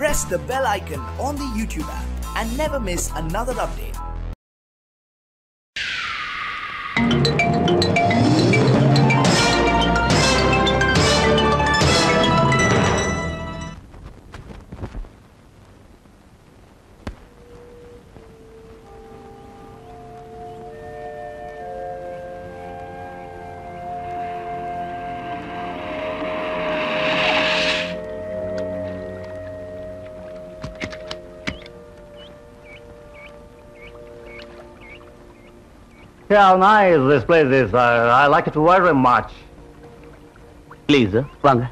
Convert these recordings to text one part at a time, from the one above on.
Press the bell icon on the YouTube app and never miss another update. Yeah, how nice this place is. I like it very much. Please, வாங்க.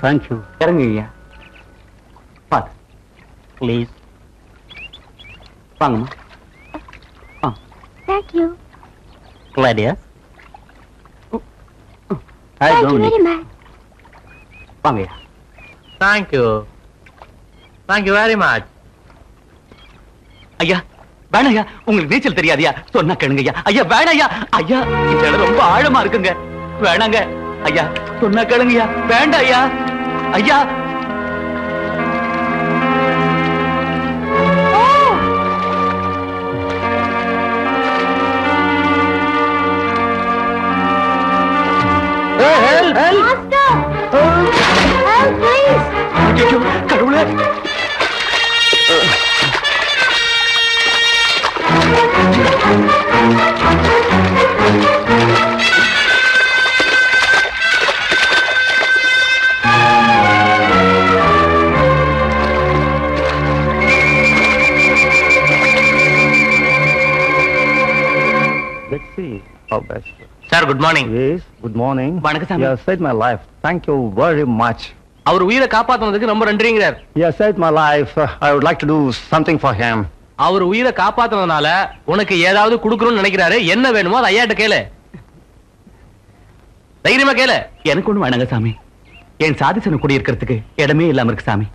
Thank you. இறங்குங்க. பாத்து. Please. வாங்கம்மா. Thank you. Gladius. Thank you very much. வாங்கய்யா. Thank you. Thank you very much. ஐயா வேணாயா, உங்களுக்கு நீச்சல் தெரியாதியா? சொன்னா கேளுங்கய்யா. ஐயா வேணாயா. ஐயா இந்த இடம் ரொம்ப ஆழமா இருக்குங்க. வேணாங்க. ஐயா சொன்னா கேளுங்கய்யா. வேண்டாம் ஐயா. ஐயா கடவுளே. Let's see how best. Sir, good morning. Yes, good morning. வணக்கம் சாமி. You have saved my life. Thank you very much. அவர் உயிரை காப்பாத்துனதுக்கு ரொம்ப நன்றிங்கிறார். You have saved my life. I would like to do something for him. அவர் உயிரை காப்பாத்துனதுனால உனக்கு ஏதாவது கொடுக்கணும்னு நினைக்கிறாரு. என்ன வேணுமோ அதை ஐயாட்ட கேளு. தைரியமா கேளு. எனக்கு ஒண்ணு வேணாங்க சாமி. என் சாதிசன குடி இருக்கிறதுக்கு இடமே இல்லாம இருக்கு சாமி.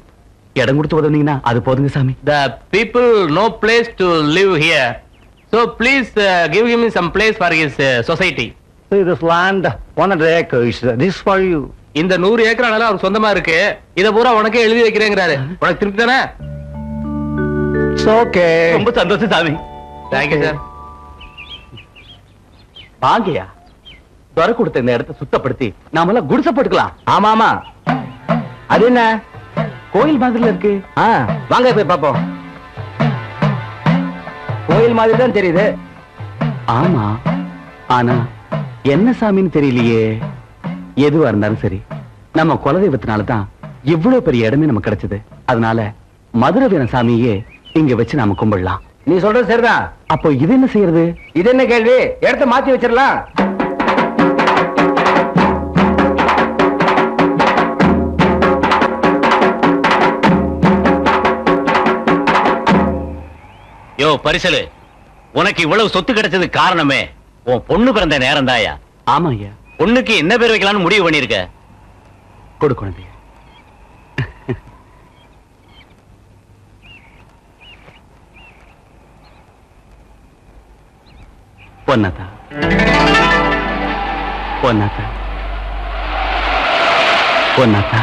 இடம் கொடுத்து உதவுனீங்கன்னா அது போதுங்க சாமி. The people no place to live here. So please give him some place for his society. See this land, 100 acres. This is for you. இந்த 100 ஏக்கர் நிலம் அவருக்கு சொந்தமா இருக்கு. இத பூரா உனக்கே எழுதி வைக்கிறேங்கிறாரு. உனக்கு திருப்தி தானே? It's okay. ரொம்ப சந்தோஷம் சாமி. Thank you sir. வாங்கயா. துறை கொடுத்த இந்த இடத்தை சுத்தப்படுத்தி நாமெல்லாம் குடிசை போட்டுக்கலாம். ஆமா ஆமா. அது என்ன கோயில் மாதிரில இருக்கு? வாங்க போய் பாப்போம். கோயில் மாதிரி தான் தெரியுது. ஆமா, ஆனா என்ன சாமின்னு தெரியலையே. எதுவா இருந்தாலும் சரி, நம்ம குலதெய்வத்தினால தான் இவ்வளவு பெரிய இடமே நமக்கு கிடைச்சது. அதனால மதுரை வீர சாமியே இங்க வச்சு நாம கும்பிடலாம். நீ சொல்றது சரிதான். அப்போ இது என்ன செய்யறது? இது என்ன கேள்வி? இடத்தை மாத்தி வச்சிடலாம். யோ பரிசலு, உனக்கு இவ்வளவு சொத்து கிடைச்சது காரணமே உன் பொண்ணு பிறந்த நேரம் தாயா. ஆமா ஐயா. பொண்ணுக்கு என்ன பேர் வைக்கலாம்னு முடிவு பண்ணிருக்க? கொடு குழந்தைய. பொன்னாத்தா, பொன்னாத்தா, பொன்னாத்தா.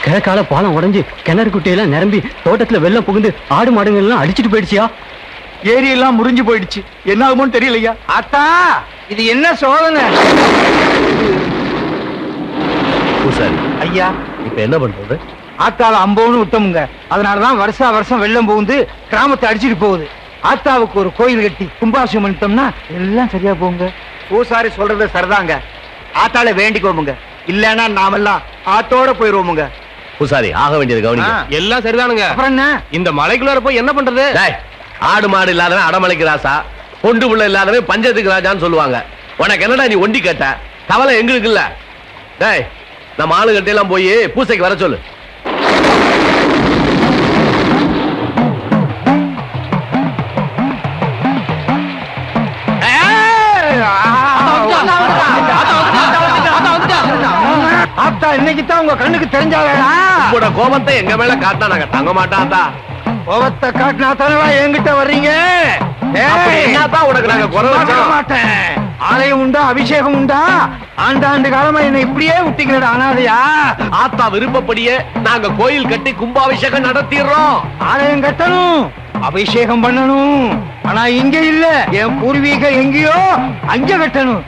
கிழக்கால பாலம் உடைஞ்சு கிணறு குட்டையெல்லாம் நிரம்பி தோட்டத்துல வெள்ளம் புகுந்து ஆடு மாடுகள் எல்லாம் அடிச்சிட்டு போயிடுச்சியா? ஏரியெல்லாம் முறிஞ்சு போயிடுச்சு. என்ன ஆகுமோன்னு தெரியலையா? அத்தா, இது என்ன சோதனை? பூசாரி ஐயா, இப்ப என்ன பண்றது? ஆத்தாவை அம்போன்னு உத்தமுங்க. அதனாலதான் வருஷம் வெள்ளம் புகுந்து கிராமத்தை அடிச்சிட்டு போகுது. ஆத்தாவுக்கு ஒரு கோயில் கட்டி கும்பாபிஷேகம் பண்ணிட்டோம்னா எல்லாம் சரியா போங்க. பூசாரி சொல்றது சரிதாங்க. ஆத்தால வேண்டிக்கோமுங்க, இல்லன்னா நாமெல்லாம் ஆத்தோட போயிருவோமுங்க. பூசாரி ஆக வேண்டியது கவனிங்க. எல்லாம் சரிதானுங்க. அப்புறம் என்ன? இந்த மலைக்குள்ளார போய் என்ன பண்றது? ஆடு மாடு இல்லாதவன் அடமலைக்கு ராசா, பொண்டு புள்ள இல்லாதவன் பஞ்சத்துக்கு ராஜான்னு சொல்லுவாங்க. உனக்கு என்னடா நீ ஒண்டி கேட்ட? கவலை எங்களுக்கு இல்ல. டேய், நம்ம ஆளுகிட்ட எல்லாம் போய் பூசைக்கு வர சொல்லு. ஆத்தா இன்னைக்கு தான் உங்க கண்ணுக்கு தெரிஞ்சாவேடா. உங்களோட கோபத்தை எங்க மேல காட்டினா நாங்க தங்க மாட்டாத்தா. கோபத்தை காட்டினா தானே என்கிட்ட வர்றீங்க? என்னதான் உனக்கு நாங்க குறை வச்சோம்? மாட்டேன். ஆலயம் உண்டா, அபிஷேகம் உண்டா? ஆண்டாண்டு காலமா என்ன இப்படியே விட்டீங்களா அனாதையா? ஆத்தா விருப்பப்படியே நாங்க கோயில் கட்டி கும்பாபிஷேகம் நடத்திடுறோம். ஆலயம் கட்டணும், அபிஷேகம் பண்ணணும். ஆனா இங்க இல்ல, என் பூர்வீக எங்கேயோ அங்க கட்டணும்.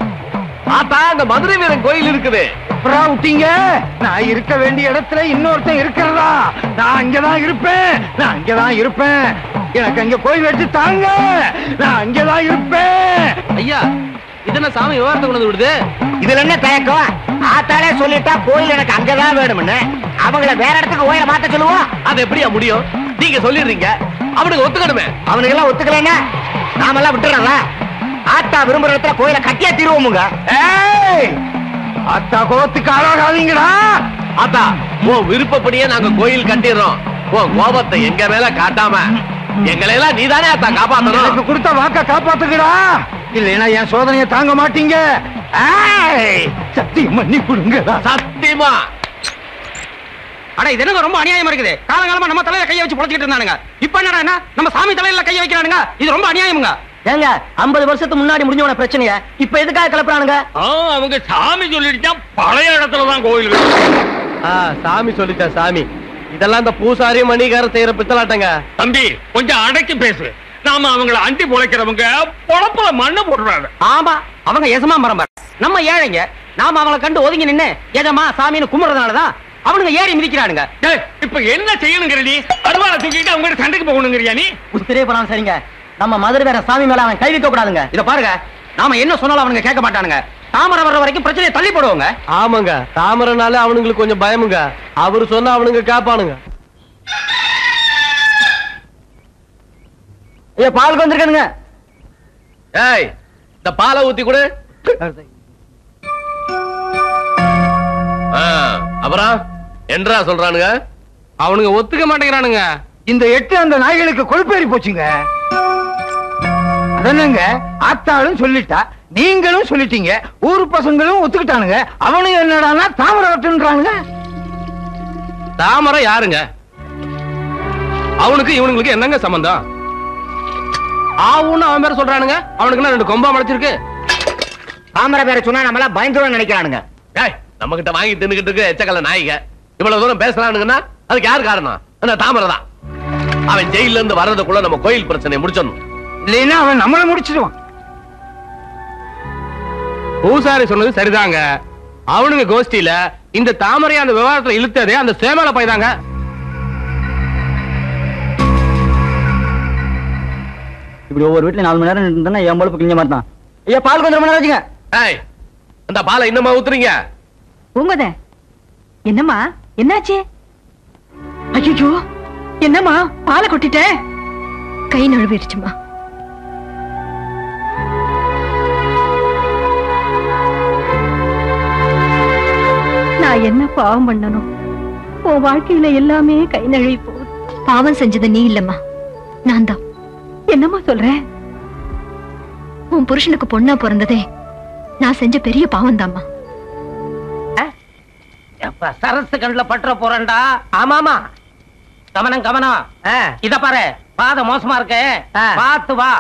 ஆத்தா அங்க மதுரை வீரன் கோயில் இருக்குது. அப்புறம் விட்டீங்க. நான் இருக்க வேண்டிய இடத்துல இன்னொருத்தன் இருக்கிறதா? நான் அங்கதான் இருப்பேன். எனக்கு அங்க கோயில் வச்சு தாங்க. நான் அங்கதான் இருப்பேன். ஐயா, இதென்ன சாமி விவரத்தை கொண்டு விடுது? இதுல என்ன தயக்கம்? ஆத்தாலே சொல்லிட்டா கோயில் எனக்கு அங்கதான் வேணும்னு. அவங்கள வேற இடத்துக்கு கோயில மாத்த சொல்லுவோம். அது எப்படியா முடியும்? நீங்க சொல்லிடுறீங்க, அவனுக்கு ஒத்துக்கணுமே. அவனுக்கு எல்லாம் ஒத்துக்கலன்னா நாமெல்லாம் விட்டுறல. ஆத்தா விரும்புற இடத்துல கோயில கட்டியா தீருவோமுங்க. அத்தா கோபத்துக்கு ஆளாகாதீங்கடா. ஆத்தா உன் விருப்பப்படியே நாங்க கோயில் கட்டிடுறோம். உன் கோபத்தை எங்க மேல காட்டாம எங்களை எல்லாம் நீதானே ஆத்தா காப்பாத்தணும். எனக்கு கொடுத்த வாக்க காப்பாத்துக்கடா, இல்லைன்னா என் சோதனையை தாங்க மாட்டீங்க. சத்தியம் பண்ணி கொடுங்கடா. சத்தியமா. அட இது என்ன ரொம்ப அநியாயமா இருக்குது? காலங்காலமா நம்ம தலையில கைய வச்சு பொழைச்சிட்டு இருந்தானுங்க. இப்ப என்னடா நம்ம சாமி தலையில கைய வைக்கிறானுங்க? இது ரொம்ப அநியாயமுங்க. ஏங்க 50 வருஷத்துக்கு முன்னாடி முடிஞ்சவன பிரச்சனைய இப்ப எதுக்காக கிளப்புறானுங்க? அவங்க சாமி சொல்லிட்டா பழைய இடத்துலதான் கோயில். சாமி சொல்லிச்சா சாமி? இதெல்லாம் இந்த பூசாரி மணிகார செய்யற பித்தலாட்டங்க. தம்பி கொஞ்சம் அடக்கி பேசு. நாம அவங்கள அண்டி பொழைக்கிறவங்க பொழப்புல மண்ணை போடுறாங்க. ஆமா, அவங்க எசமா மரம். நம்ம ஏழைங்க, நாம அவங்கள கண்டு ஒதுங்கி நின்னு எஜமா சாமின்னு கும்பிடுறதுனாலதான் அவனுங்க ஏறி மிதிக்கிறானுங்க. இப்ப என்ன செய்யணுங்கிற நீ? அருவாளை தூக்கிட்டு அவங்க சண்டைக்கு போகணுங்கிறியா நீ? உத்திரே பண்ணாம சரிங்க. நம்ம மதுரை வேற சாமி மேல அவன் கை வைக்க கூடாதுங்க. இத பாருங்க, நாம என்ன சொன்னாலும் அவனுங்க கேட்க மாட்டானுங்க. தாமரை வர்ற வரைக்கும் பிரச்சனையை தள்ளி போடுவாங்க. ஆமாங்க, தாமரைனால அவனுங்களுக்கு கொஞ்சம் பயமுங்க. அவரு சொன்னா அவனுங்க காப்பானுங்க. பாலுக்கு வந்திருக்கானுங்க. ஏய், இந்த பாலை ஊத்தி கொடு. அப்புறம் என்றா சொல்றானுங்க? அவனுங்க ஒத்துக்க மாட்டேங்கிறானுங்க. இந்த 8 அந்த நாய்களுக்கு கொழுப்பேறி போச்சுங்க. அதனங்க ஆத்தாளும் சொல்லிட்டா, நீங்களும் சொல்லிட்டீங்க, ஊரு பசங்களும் ஒத்துக்கிட்டானுங்க. அவனுங்க என்னடானா தாமரை வெட்டுன்றானுங்க. தாமரை யாருங்க? அவனுக்கு இவனுங்களுக்கு என்னங்க சம்பந்தம்? ஆவுன்னு அவன் பேர சொல்றானுங்க. அவனுக்கு 2 கொம்பா முளைச்சிருக்கு. தாமரை பேரை சொன்னா நம்மள பயந்துரும் நினைக்கிறானுங்க. ஏய், நம்ம கிட்ட வாங்கி தின்னுகிட்டு இருக்கு எச்சக்கல்ல நாய்ங்க. இவ்வளவு தூரம் பேசுறானுங்கன்னா அதுக்கு யார் காரணம்? அந்த தாமரை தான். அவன் ஜெயில இருந்து வர்றதுக்குள்ள நம்ம கோயில் பிரச்சனையை முடிச்சிடணும். இல்லைன்னா அவன் நம்மள முடிச்சிடுவான். பூசாரி சொன்னது சரிதாங்க. அவனுங்க கோஷ்டியில இந்த தாமரை அந்த விவகாரத்துல இழுத்ததே அந்த சேமல பைதாங்க. இப்படி ஒவ்வொரு வீட்டுல 4 மணி நேரம் இருந்தா என் பொழப்பு கிழிஞ்ச மாட்டான். ஐயா பாலுக்கு வந்து ரொம்ப நேரம் வச்சுங்க. ஏய், அந்த பாலை இன்னமா ஊத்துறீங்க? பூங்கோத, என்னம்மா என்னாச்சு? ஐயோ, என்னம்மா பாலை கொட்டிட்ட? கை நழுவிடுச்சுமா. நான் என்ன பாவம் பண்ணணும்? உன் வாழ்க்கையில எல்லாமே கை நழுவி போகுது. பாவம் செஞ்சது நீ இல்லம்மா, நான் தான். என்னம்மா சொல்ற? உன் புருஷனுக்கு பொண்ணா பிறந்ததே நான் செஞ்ச பெரிய பாவம் தாம்மா. சரசு கண்ணுல பற்ற போறேன்டா. ஆமாமா, கவனம் கவனம். இத பாரு, பாத மோசமா இருக்கு, பாத்து வா.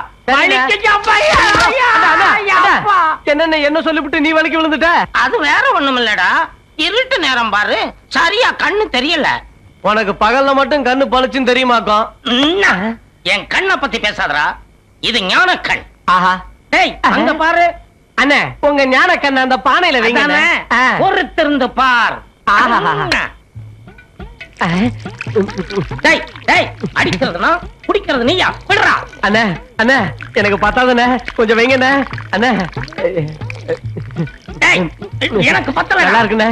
என்னென்ன என்ன சொல்லிவிட்டு நீ வலிக்கு விழுந்துட்ட? அது வேற ஒண்ணும் இல்லடா. இருட்டு நேரம் பாரு, சரியா கண்ணு தெரியல. உனக்கு பகல்ல மட்டும் கண்ணு பளிச்சுன்னு தெரியுமாக்கும். என் கண்ணை பத்தி பேசாதடா, இது ஞான கண். ஆஹா, டேய் அங்க பாரு. அண்ணே உங்க ஞான கண்ண அந்த பானையில வைங்க. பொறுத்திருந்து பார். டேய் டேய், அடிக்கிறதுனா குடிக்கிறது நீயா? விடுறா. அண்ணே அண்ணே எனக்கு பத்தாதுண்ணே, கொஞ்சம் வைங்கண்ணே. அண்ணே டேய், எனக்கு பத்தல. நல்லா இருக்குண்ணே.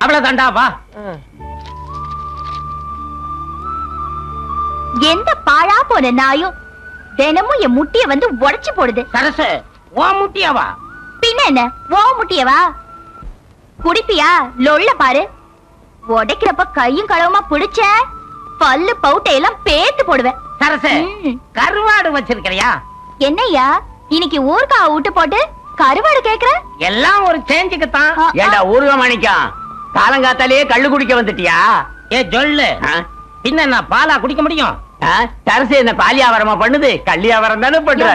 அவ்வளவுதான்டா, வா. எந்த பாழா போன நாயும் தினமும் என் முட்டிய வந்து உடைச்சு போடுது. சரசு, ஓ முட்டியாவா? பின்ன என்ன, ஓ முட்டியவா? குடிப்பியா? லொள்ள பாரு. உடைக்கிறப்ப கையும் களவுமா பிடிச்ச பல்லு பவுட்டையெல்லாம் பேத்து போடுவேன். சரசு, கருவாடு வச்சிருக்கிறியா? என்னய்யா இன்னைக்கு ஊர்கா விட்டு போட்டு கருவாடு கேக்குற? எல்லாம் ஒரு சேஞ்சுக்குத்தான். ஏண்டா ஊருக மாணிக்கம், காலங்காத்தாலேயே கள்ளு குடிக்க வந்துட்டியா? ஏ சொல்லு, பின்ன நான் பாலா குடிக்க முடியும்? தரசு என்ன பாலியாவரமா பண்ணுது? கல்லியாவரம் தானே பண்ற.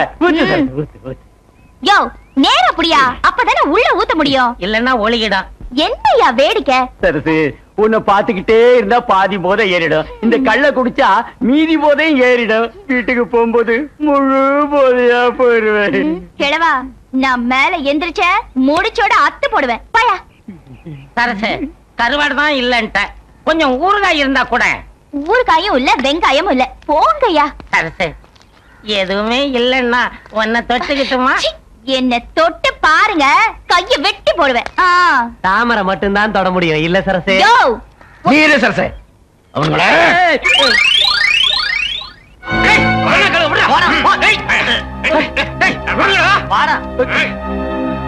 யோ நேரா புடியா, அப்பதானே உள்ள ஊத்த முடியும். இல்லன்னா ஒளிகிடும். என்னய்யா வேடிக்கை? தரசு, உன்னை பாத்துக்கிட்டே இருந்தா பாதி போதை ஏறிடும். இந்த கள்ள குடிச்சா மீதி போதையும் ஏறிடும். வீட்டுக்கு போகும்போது முழு போதையா போயிருவேன். கிழவா, நான் மேல எந்திரிச்ச முடிச்சோட அத்து போடுவேன். பாயா. சரசு, கருவாடு தான் இல்லன்ட்ட, கொஞ்சம் ஊறுகாய் இருந்தா கூட. ஊறுகாயும் இல்ல, வெங்காயமும் இல்ல. போங்கய்யா. சரசு, எதுவுமே இல்லன்னா உன்னை தொட்டுக்கிட்டுமா? என்ன தொட்டு பாருங்க, கைய வெட்டி போடுவேன். தாமரை மட்டும் தான் தொட முடியும் இல்ல சரசே? யோ நீரு சரசே, அவங்களே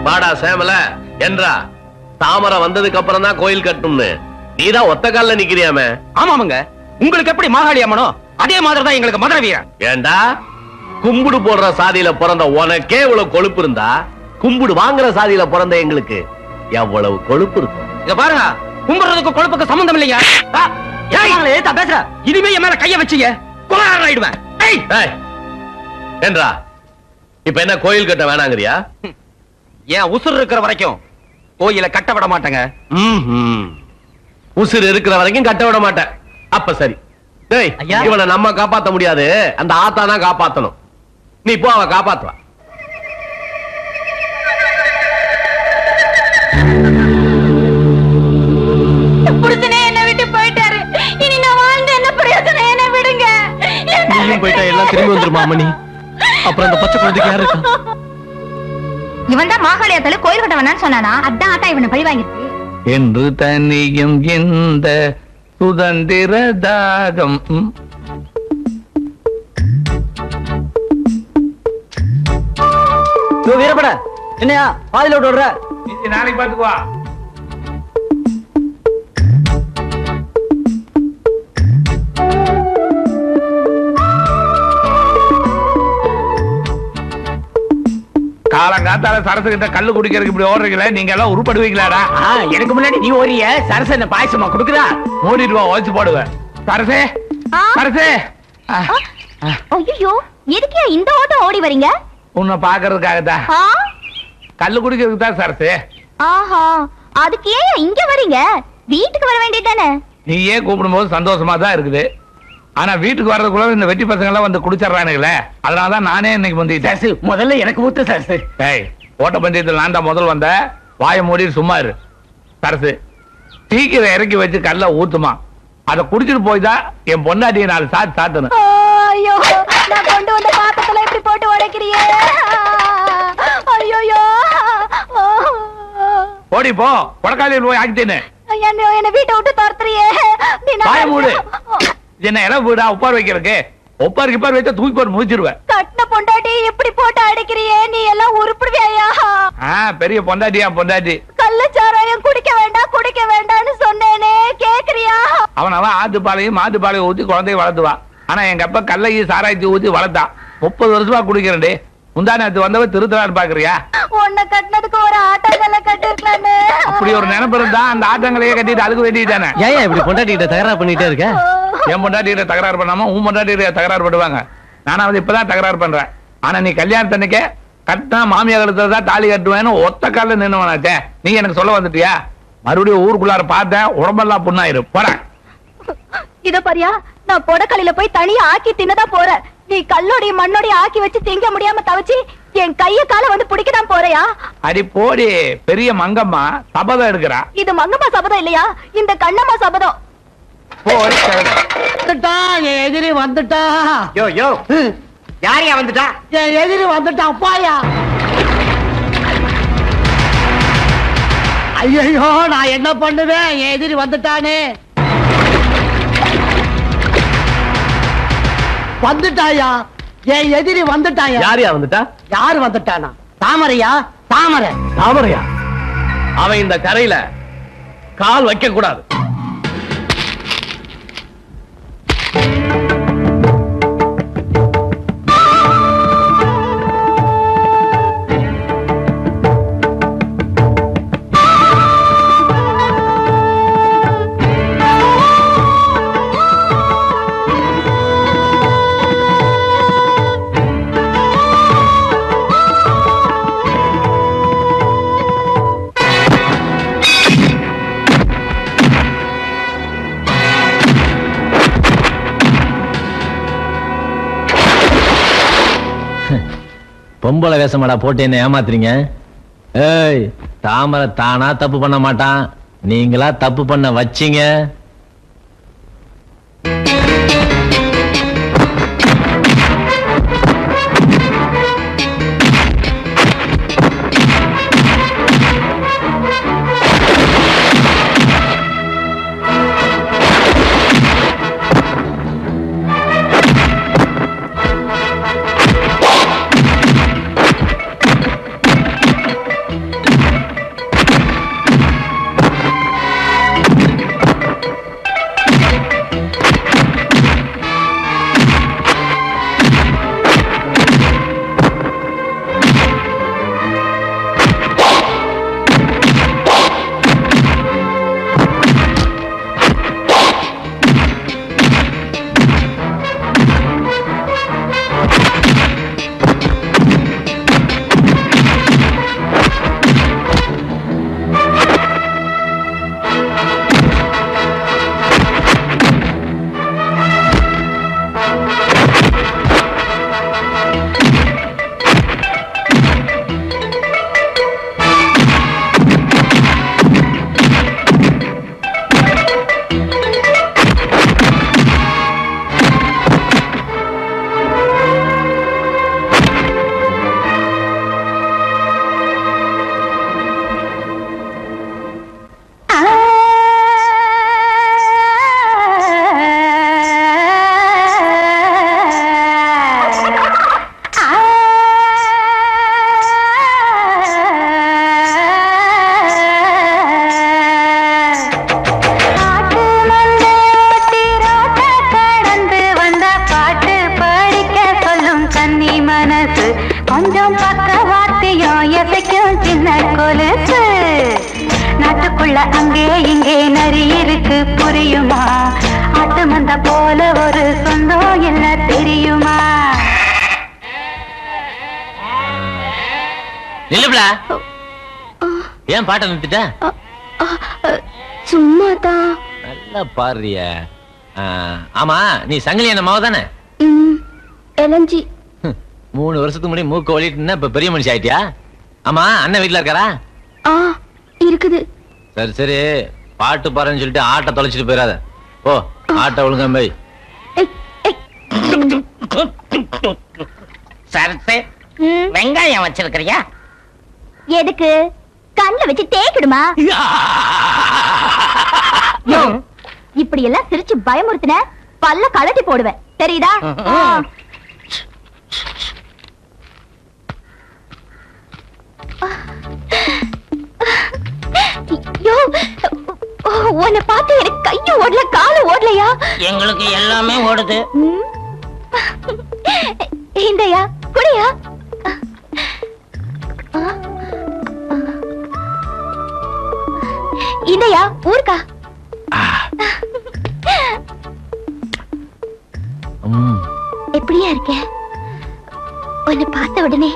வாடா சேமல என்றா. தாமரை வந்ததுக்கு அப்புறம் தான் கோயில் கட்டணும்னு நீதான் ஒத்த கால்ல நிக்கிறியாமே. ஆமாமுங்க, உங்களுக்கு எப்படி மாகாளி அம்மனோ அதே மாதிரி தான் எங்களுக்கு மதுரை வீரன். ஏண்டா, கும்புடு போடுற சாதியில பிறந்த உனக்கே இவ்வளவு கொழுப்பு இருந்தா, கும்புடு வாங்குற சாதியில பிறந்த எங்களுக்கு எவ்வளவு கொழுப்பு இருக்கும். இத பாருங்க, கும்புறதுக்கு கொழுப்புக்கு சம்பந்தம் இல்லையா? பேசுற இனிமே என் மேல கைய வச்சீங்க குமாரன் ஆயிடுவேன். என்றா இப்ப என்ன கோயில் கட்ட வேணாங்கறியா? ஏன் உசுர் இருக்கிற வரைக்கும் கோயில கட்ட விட மாட்டேங்க. உசுர் இருக்கிற வரைக்கும் கட்ட விட மாட்டேன். அப்ப சரி. டேய், இவனை நம்ம காப்பாத்த முடியாது, அந்த ஆத்தானா காப்பாத்தணும். நீ போ, அவ காப்பாத்துவா. என்ன விட்டு போயிட்டாரு. இனி நான் வாழ்ந்து என்ன பிரயோஜனம்? என்ன விடுங்க. நீயும் போயிட்டா எல்லாம் திரும்பி வந்துருமா அம்மணி? அப்புறம் அந்த பச்சை குழந்தைக்கு யாரு இருக்கா? இவன் தான் மாகாளியத்துல கோயில் கட்ட வேணான்னு சொன்னானா? அதான் ஆத்தா இவனை பழி வாங்கிருக்கு. என்று தனியும் இந்த சுதந்திர தாகம். வீரப்பட என்னையா பாதியில விட்டு விடுற? நாளைக்கு பாத்துக்குவா. காலங்காத்தால சரசு கிட்ட கல்லு குடிக்கிறதுக்கு இப்படி ஓடுறீங்களே, நீங்க எல்லாம் உருப்படுவீங்களாடா? எனக்கு முன்னாடி நீ ஓரிய சரச என்ன பாயசமா குடுக்குறா? மூடிட்டு வா, ஓச்சு போடுவேன். சரசே சரசே, ஐயோ எதுக்கே இந்த ஓட்டம் ஓடி வரீங்க? உன்னை பாக்குறதுக்காகத்தான். கல்லு குடிக்கிறதுக்கு தான் சரசே. ஆஹா, அதுக்கு ஏன் இங்க வரீங்க? வீட்டுக்கு வர வேண்டியதானே? நீயே கூப்பிடும் போது சந்தோஷமா தான் இருக்குது. ஆனா வீட்டுக்கு வர்றதுக்குள்ள இந்த வெட்டி பசங்க எல்லாம் வந்து குடிச்சிடறானுங்களே, அதனாலதான் நானே இன்னைக்கு வந்துட்டேன். முதல்ல எனக்கு ஊத்து சரசு. ஏய், ஓட்ட பந்தயத்தில் நான் தான் முதல் வந்த. வாய மூடி சும்மா இரு. சரசு, டீக்கரை இறக்கி வச்சு கல்ல ஊத்துமா, அதை குடிச்சிட்டு போய் தான் என் பொண்டாட்டியை 4 சாத்து சாத்தணும். ஐயோ, நான் கொண்டு வந்த பாத்திரத்துல இப்படி போட்டு உடைக்கிறியே. ஐயோ, ஓடி போ, கொடக்காலியில் போய் ஆக்கிட்டேன்னு. என்ன வீட்டை விட்டு துரத்துறியே. வாய மூடு. என்ன இடம் வீடா உப்பார் வைக்கிறதுக்கு? ஒப்பாருக்கு இப்பார் வச்சா தூக்கி போட்டு முடிச்சிருவேன். கட்டின பொண்டாட்டி எப்படி போட்டு அடைக்கிறியே? நீ எல்லாம் உருப்பிடுவியா? பெரிய பொண்டாட்டியா பொண்டாட்டி. கள்ளச்சாராயம் குடிக்க வேண்டாம் குடிக்க வேண்டாம்னு சொன்னேனே, கேக்குறியா? அவன் ஆத்துப்பாலையும் மாத்துப்பாலையும் ஊத்தி குழந்தைய வளர்த்துவா. ஆனா எங்க அப்பா கல்லையும் சாராயத்தையும் ஊத்தி வளர்த்தான். 30 வருஷமா குடிக்கிறேன்டி. முந்தானத்து வந்தவ திருத்தலான்னு பாக்குறியா? உன்னை கட்டினதுக்கு ஒரு ஆட்டங்களை கட்டிருக்கலான்னு. அப்படி ஒரு நினைப்பு இருந்தா அந்த ஆட்டங்களையே கட்டிட்டு அதுக்கு வேண்டியதானே. ஏன் இப்படி பொண்டாட்டிகிட்ட தகராறு பண்ணிட்டே இருக்க? என் பொண்டாட்டிகிட்ட தகராறு பண்ணாம உன் பொண்டாட்டிகிட்ட தகராறு பண்ணுவாங்க. நானாவது இப்பதான் தகராறு பண்றேன். ஆனா நீ கல்யாணத்தன்னைக்கே கட்டினா மாமியா கழுத்துல தான் தாலி கட்டுவேன்னு ஒத்த கால நின்னுவனாச்சே. நீ எனக்கு சொல்ல வந்துட்டியா? மறுபடியும் ஊருக்குள்ளார பார்த்தேன், உடம்பெல்லாம் புண்ணாயிரும். போறேன். இத பாரியா, நான் பொடக்கலையில போய் தனியா ஆக்கி தின்னதா போறேன். நீ கல்லோடைய மண்ணோடைய ஆக்கி வச்சு திங்க முடியாம தவச்சு என் கைய கால வந்து பிடிக்கதான் போறியா? அடி போடி, பெரிய மங்கம்மா சபதம் எடுக்கிறா. இது மங்கம்மா சபதம் இல்லையா, இந்த கண்ணம்மா சபதம். என் எதிரி வந்துட்டா. யோ யோ, யாரையா வந்துட்டா? என் எதிரி வந்துட்டான் பாயா. ஐயோ, நான் என்ன பண்ணுவேன்? என் எதிரி வந்துட்டானே. வந்துட்டாயா? என் எதிரி வந்துட்டாயா? யாரையா வந்துட்டா? யாரு வந்துட்டானா? தாமரையா? தாமரை. தாமரையா? அவன் இந்த கரையில கால் வைக்க கூடாது. பொம்பளை வேஷமாடா போட்டு என்ன ஏமாத்துறீங்க? ஏய், தாமரை தானா தப்பு பண்ண மாட்டான், நீங்களா தப்பு பண்ண வச்சீங்க. ஏன் பாட்ட நிறுத்திட்ட? சும்மாதான். நல்லா பாடுறிய. ஆமா, நீ சங்கிலி என்ன மாவ தானே? எலஞ்சி 3 வருஷத்துக்கு முன்னாடி மூக்க ஒளிட்டு இப்ப பெரிய மனுஷி ஆயிட்டியா? ஆமா, அண்ணன் வீட்டுல இருக்காரா? இருக்குது. சரி சரி, பாட்டு பாருன்னு சொல்லிட்டு ஆட்டை தொலைச்சிட்டு போயிடாத. ஓ, ஆட்டை ஒழுங்கா போய். சரத்து, வெங்காயம் வச்சிருக்கிறியா? எதுக்கு? கண்ணுல வச்சு தேய்க்கிடுமா? இப்படி எல்லாம் சிரிச்சு பயமுறுத்தின பல்ல கலட்டி போடுவேன், தெரியுதா? உன்னை பார்த்து எனக்கு கையும் ஓடல காலும் ஓடலையா? எங்களுக்கு எல்லாமே ஓடுது. இந்தயா குடியா. இதையா ஊர்க்கா. எப்படியா இருக்க? உன்னை பார்த்த உடனே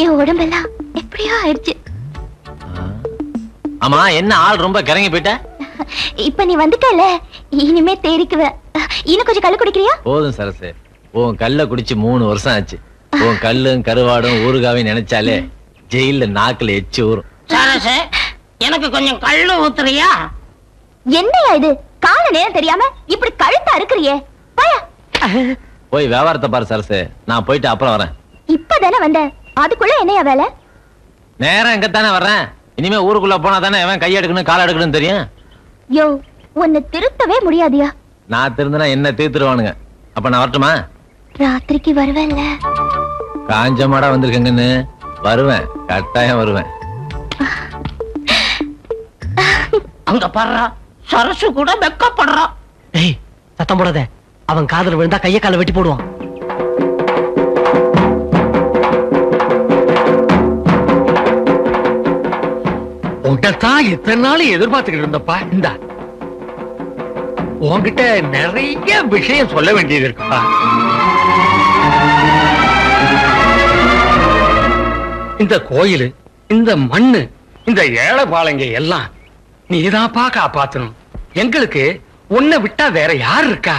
என் உடம்பெல்லாம் எப்படியோ ஆயிடுச்சு. ஆமா, என்ன ஆள் ரொம்ப கிறங்கி போயிட்ட? இப்ப நீ வந்துட்டல, இனிமே தேறிக்குவ. இன்னும் கொஞ்சம் கல்லு குடிக்கிறியா? போதும் சரசு, உன் கல்ல குடிச்சு 3 வருஷம் ஆச்சு. உன் கல்லும் கருவாடும் ஊறுகாவையும் நினைச்சாலே ஜெயில நாக்குல எச்சு ஊறும். சரசு, எனக்கு கொஞ்சம் கல்லு ஊத்துறியா? என்னையா இது, கால நேரம் தெரியாம இப்படி கழுத்தா இருக்கிறியே? போய் வியாபாரத்தை பாரு சரசு, நான் போயிட்டு அப்புறம் வரேன். இப்பதானே வந்த, அதுக்குள்ள என்னையா வேலை? நேரம் எங்கத்தானே வர்றேன். இனிமே ஊருக்குள்ள போனா தானே எவன் கை எடுக்கணும் கால் எடுக்கணும் தெரியும். யோ, உன்னை திருத்தவே முடியாதியா? நான் திருந்தினா என்ன தீர்த்துருவானுங்க. அப்ப நான் வரட்டுமா? ராத்திரிக்கு வருவேன்ல. காஞ்ச மாடா வந்திருக்கங்கன்னு வருவேன், கட்டாயம் வருவேன். அங்க பாடுறா, சரசு கூட வெக்கப்படுறா. ஏய், சத்தம் போடாத. அவன் காதல் விழுந்தா கைய கால வெட்டி போடுவான். உன்கிட்டதான் இத்தனை நாள் எதிர்பார்த்துக்கிட்டு இருந்தப்பா. இந்த உன்கிட்ட நிறைய விஷயம் சொல்ல வேண்டியது இருக்குப்பா. இந்த கோயிலு, இந்த மண்ணு, இந்த ஏழைபாளைங்க எல்லாம் நீதான்ப்பா காப்பாத்தணும். எங்களுக்கு உன்னை விட்டா வேற யார் இருக்கா?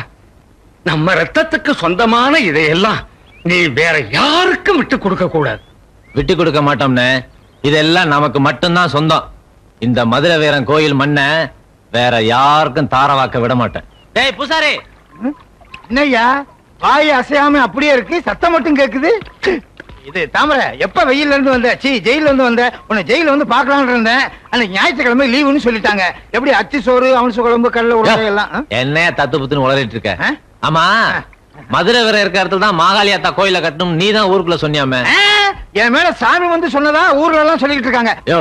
நம்ம ரத்தத்துக்கு சொந்தமான இதையெல்லாம் நீ வேற யாருக்கும் விட்டு கொடுக்க கூடாது. விட்டு கொடுக்க மாட்டோம்னே, இதெல்லாம் நமக்கு மட்டும்தான் சொந்தம். இந்த மதுரை வீரன் கோயில் மண்ணை வேற யாருக்கும் தாரவாக்க விட மாட்டேன். டேய் பூசாரி, என்னய்யா வாய் அசையாம அப்படியே இருக்கு, சத்தம் மட்டும் கேக்குது. இது தாமரை, எப்ப வெயில்ல இருந்து வந்த? ஜெயில இருந்து வந்த? உன்னை ஜெயில வந்து பாக்கலாம்னு இருந்தேன். அன்னைக்கு ஞாயிற்றுக்கிழமை லீவுன்னு சொல்லிட்டாங்க. எப்படி அச்சி சோறு, அவனுசு குழம்பு, கடலை உருளை எல்லாம் என்ன தத்து புத்துன்னு உளறிட்டு இருக்க? ஆமா, மதுரை வீரன் இருக்க இடத்துல தான் மாகாளியாத்தா கோயில கட்டணும் நீ தான் ஊருக்குள்ள சொன்னியாமே. என் மேல சாமி வந்து சொன்னதா ஊர்ல எல்லாம் சொல்லிட்டு இருக்காங்க. யோ,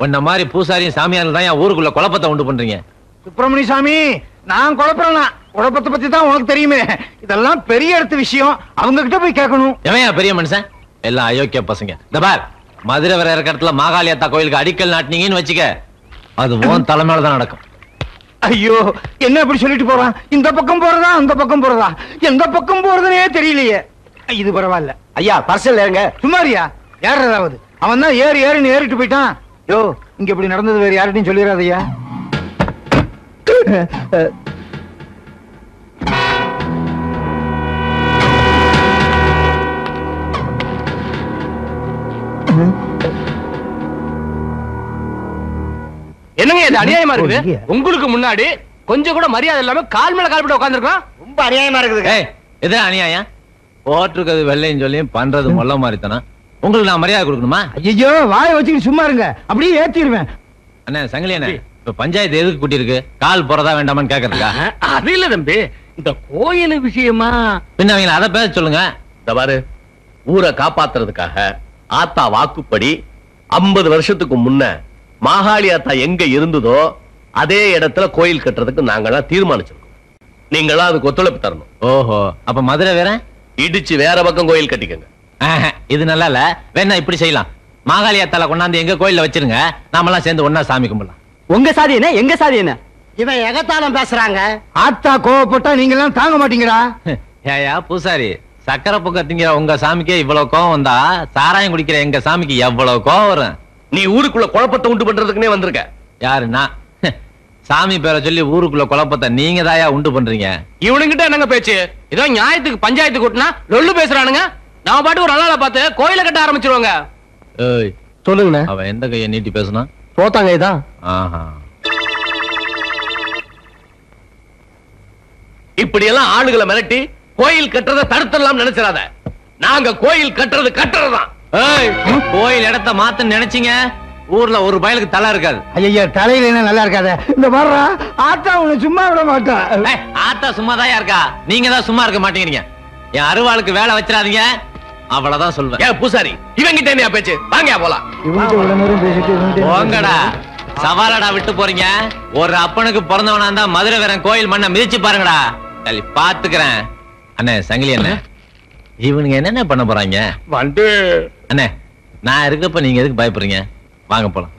உன்ன மாதிரி பூசாரியும் சாமியாரும் தான் என் ஊருக்குள்ள குழப்பத்தை உண்டு பண்றீங்க. சுப்பிரமணிய சாமி, நான் குழப்பறேன்னா குழப்பத்தை பத்தி தான் உனக்கு தெரியுமே. இதெல்லாம் பெரிய இடத்து விஷயம், அவங்க கிட்ட போய் கேட்கணும். எவன் பெரிய மனுஷன்? எல்லாம் அயோக்கிய பசங்க. இந்த பார், மதுரை வர இருக்க இடத்துல மாகாளியாத்தா கோயிலுக்கு அடிக்கல் நாட்டினீங்கன்னு வச்சுக்க, அது உன் தலைமையில தான் நடக்கும். ஐயோ, என்ன இப்படி சொல்லிட்டு போறான்? இந்த பக்கம் போறதா அந்த பக்கம் போறதா, எந்த பக்கம் போறதுனே தெரியலையே. இது பரவாயில்ல. ஐயா பர்சல் ஏங்க. சும்மாரியா, யார் ஏதாவது அவன் தான் ஏறின்னு ஏறிட்டு போயிட்டான். யோ, இங்க இப்படி நடந்தது வேற யார்கிட்டையும் சொல்லிடாதய்யா. என்னங்க இது அநியாயமா இருக்குது? உங்களுக்கு முன்னாடி கொஞ்சம் கூட மரியாதை இல்லாம கால் மேல கால் போட்டு உட்கார்ந்திருக்கோம். ரொம்ப அநியாயமா இருக்குது. இது அநியாயம். போட்டிருக்கிறது வெள்ளையும் சொல்லியும் பண்றது மொல்ல மாதிரி தானே. உங்களுக்கு நான் மரியாதை கொடுக்கணுமா? ஐயோ, வாயை வச்சுக்கிட்டு சும்மா இருங்க, அப்படியே ஏத்திடுவேன். அண்ணே சங்கிலி அண்ணே, இப்ப பஞ்சாயத்து எதுக்கு கூட்டி இருக்கு? கால் போறதா வேண்டாமான்னு கேக்குறதுக்கா? அது இல்ல தம்பி, இந்த கோயில் விஷயமா. பின்ன அவங்கள அதை பேச சொல்லுங்க. இந்த பாரு, ஊரை காப்பாத்துறதுக்காக ஆத்தா வாக்குப்படி 50 வருஷத்துக்கு முன்ன மாகாளி ஆத்தா எங்க இருந்ததோ அதே இடத்துல கோயில் கட்டுறதுக்கு நாங்களாம் தீர்மானிச்சிருக்கோம். நீங்களாம் அதுக்கு ஒத்துழைப்பு தரணும். ஓஹோ, அப்ப மதுரை வேற இடிச்சு வேற பக்கம் கோயில் கட்டிக்கங்க. இது நல்லா இல்ல. வேணா இப்படி செய்யலாம், மாகாளியாத்தால கொண்டாந்து எங்க கோயில்ல வச்சிருங்க, நாமெல்லாம் சேர்ந்து ஒன்னா சாமி கும்பிடலாம். உங்க சாதி என்ன, எங்க சாதி என்ன? இவன் எகத்தாலும் பேசுறாங்க. ஆத்தா கோவப்பட்டா நீங்க எல்லாம் தாங்க மாட்டீங்கடா. ஏயா பூசாரி, சக்கரை பொங்க திங்கிற உங்க சாமிக்கே இவ்வளவு கோவம் வந்தா சாராயம் குடிக்கிற எங்க சாமிக்கு எவ்வளவு கோவம் வரும்? நீ ஊருக்குள்ள குழப்பத்தை உண்டு பண்றதுக்குனே வந்திருக்க. யாருன்னா சாமி பேரை சொல்லி ஊருக்குள்ள குழப்பத்தை நீங்க தாயா உண்டு பண்றீங்க. இவனுங்கிட்ட என்னங்க பேச்சு? ஏதோ நியாயத்துக்கு பஞ்சாயத்து கூட்டினா லொல்லு பேசுறானுங்க. நாம பாட்டு ஒரு நாளால பார்த்து கோயில கட்ட ஆரம்பிச்சிருவாங்க. ஏய் சொல்லுங்க. அவன் எந்த கையை நீட்டி பேசுனா? போத்தாங்க இதான். ஆஹா, இப்படி எல்லாம் ஆளுகளை மிரட்டி கோயில் கட்டுறதை தடுத்துடலாம் நினைச்சிடாத. நாங்க கோயில் கட்டுறது கட்டுறதுதான். ஏய், கோயில் இடத்த மாத்த நினைச்சீங்க, ஊர்ல ஒரு பயலுக்கு தலை இருக்காது. ஐயா, தலையில என்ன நல்லா இருக்காத. இந்த பாருடா, ஆத்தா உன்னை சும்மா விட மாட்டா. ஆத்தா சும்மாதான் இருக்கா, நீங்க தான் சும்மா இருக்க மாட்டேங்கிறீங்க. என் அருவாளுக்கு வேலை வச்சிடாதீங்க, அவ்வளவுதான் சொல்வேன். ஏன் பூசாரி, இவங்கிட்ட என்ன பேச்சு? வாங்க போலாம். போங்கடா, சவாலடா விட்டு போறீங்க. ஒரு அப்பனுக்கு பிறந்தவனா இருந்தா மதுரை வீரன் கோயில் மண்ணை மிதிச்சு பாருங்கடா. சரி பாத்துக்கிறேன். அண்ணே சங்கிலி அண்ணே, இவனுங்க என்னென்ன பண்ண போறாங்க? வந்து அண்ணே, நான் இருக்கப்ப நீங்க எதுக்கு பயப்படுறீங்க? வாங்க போலாம்.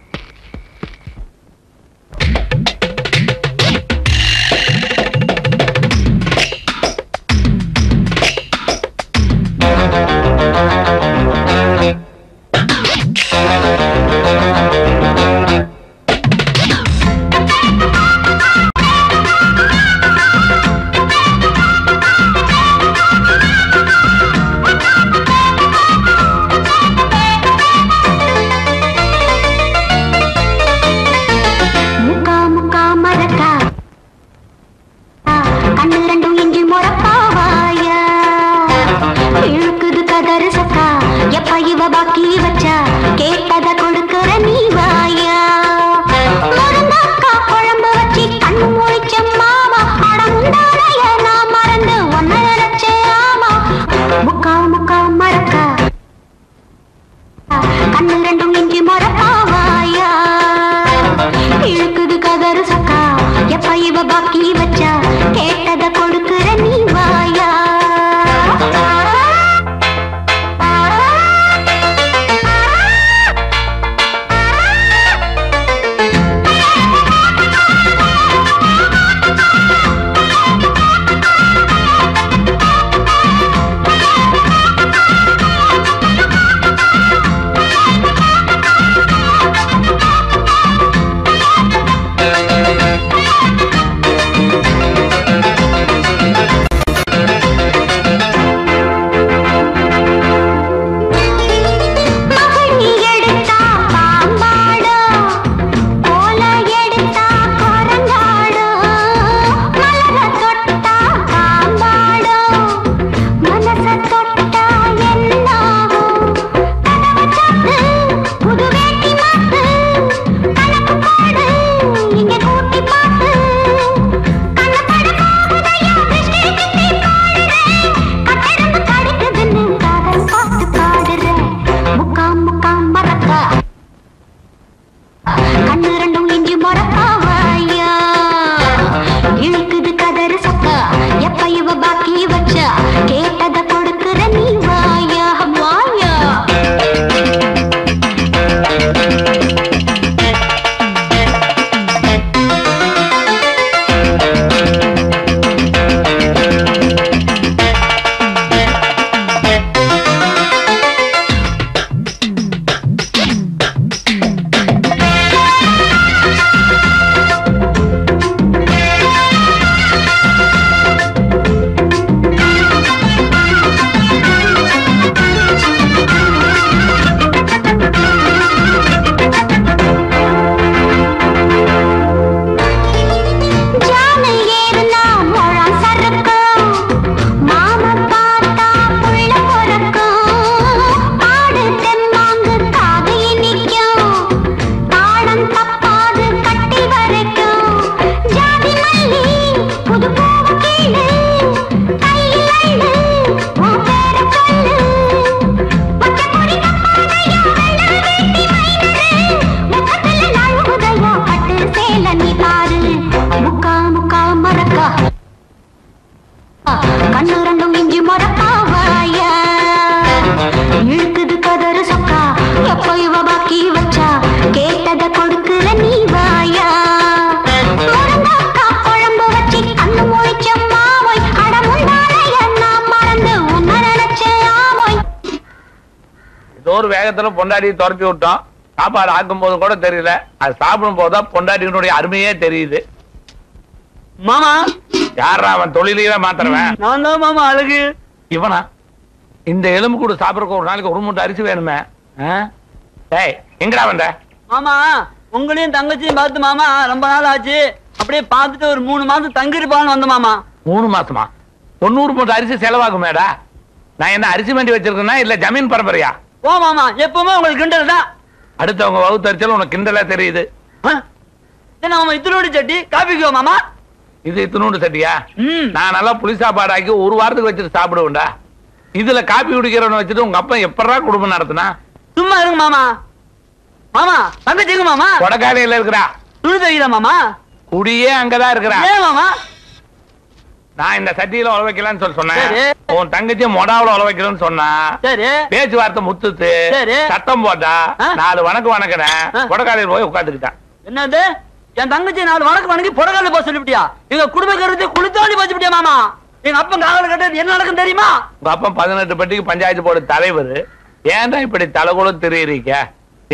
கண்ணு ரெண்டும் இஞ்சி முறப்பாவாயா இழுக்குது கதறு சக்கா எப்ப இவ பாக்கி வச்சா கேட்டத கொடுக்குற நீ வாயா வாயா ஒரு வேகத்துல பொண்டாடி துரத்தி விட்டோம். சாப்பாடு ஆக்கும் போது கூட தெரியல, அது சாப்பிடும் போதுதான் பொண்டாட்டியினுடைய அருமையே தெரியுது. மாமா யாரா அவன் தொழிலையே மாத்திரவன்? நான் தான் மாமா அழகு. இவனா? இந்த எலும்பு கூட சாப்பிடறதுக்கு ஒரு நாளைக்கு ஒரு மூட்டை அரிசி வேணுமே. எங்கடா வந்த? மாமா உங்களையும் தங்கச்சியும் பார்த்து மாமா ரொம்ப நாள் ஆச்சு, அப்படியே பார்த்துட்டு ஒரு 3 மாசம் தங்கிருப்பான்னு வந்த மாமா. 3 மாசமா? 90 மூட்டை அரிசி செலவாகுமேடா. நான் என்ன அரிசி மண்டி வச்சிருக்கேன்னா இல்ல ஜமீன் பரம்பரையா? ஓ மாமா எப்பவுமே உங்களுக்கு கிண்டல் தான். அடுத்தவங்க வகுத்தரிச்சல் உனக்கு கிண்டலா தெரியுது. மாமா இத்தனோடு சட்டி காபிக்குவா மாமா? இது இத்தனோடு சட்டியா? நான் நல்லா புளி சாப்பாடு ஆக்கி ஒரு வாரத்துக்கு வச்சுட்டு சாப்பிடுவேன்டா. இதுல காப்பி குடிக்கிறவனை வச்சுட்டு உங்க அப்பா எப்படா குடும்பம் நடத்தினா? சும்மா இருங்க மாமா. மாமா தங்கச்சிங்க மாமா கொடக்காலையில இருக்கிறா. துணி தைக்கிறா மாமா. குடியே அங்கதான் இருக்கிறா. மாமா நான் இந்த சட்டியில உழ வைக்கலான்னு சொல்லி சொன்னேன். உன் தங்கச்சி மொடாவில உழ வைக்கலன்னு சொன்னா பேச்சுவார்த்தை முத்துத்து சத்தம் போட்டா 4 வணக்கு வணக்கினேன். கொடக்காலையில் போய் உட்காந்துக்கிட்டான். என்னது என் தங்கச்சி 4 வணக்கு வணக்கி பொடக்கால போக சொல்லிவிட்டியா? எங்க குடும்ப கருத்து குளித்தாண்டி போச்சுட்டியா மாமா? எங்க அப்பன் காவல் கட்டது என்ன நடக்கும் தெரியுமா? உங்க அப்பன் 18 பட்டிக்கு பஞ்சாயத்து போர்டு தலைவர். ஏன்டா இப்படி தலைகுலம் தெரியுறீங்க?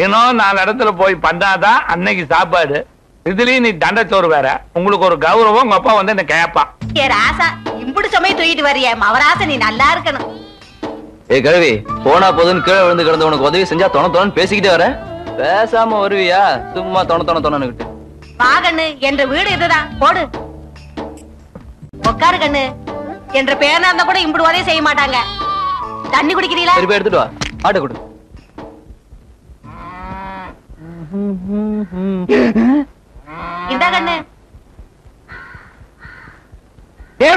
இன்னும் 4 இடத்துல போய் பண்ணாதான் அன்னைக்கு சாப்பாடு. இதுலயும் நீ தண்டச்சோறு வேற. உங்களுக்கு ஒரு கௌரவம். உங்க அப்பா வந்து என்ன கேப்பா. ராசா இம்புடு சமயம் தூக்கிட்டு வர்றிய மவராசா, நீ நல்லா இருக்கணும். ஏய் கழுவி, போனா போதுன்னு கீழே விழுந்து கிடந்த உனக்கு உதவி செஞ்சா தொண பேசிக்கிட்டே வர. பேசாம வருவியா? சும்மா தொண வா கண்ணு, என்ற வீடு இதுதான். போடு உட்காரு கண்ணு. என்ற பேரனா இருந்தா கூட இம்புடு உதவி செய்ய மாட்டாங்க. தண்ணி குடிக்கிறீங்களா? திருப்பி எடுத்துட்டு வா. ஆட்ட கொடு. இந்தா கண்ணு.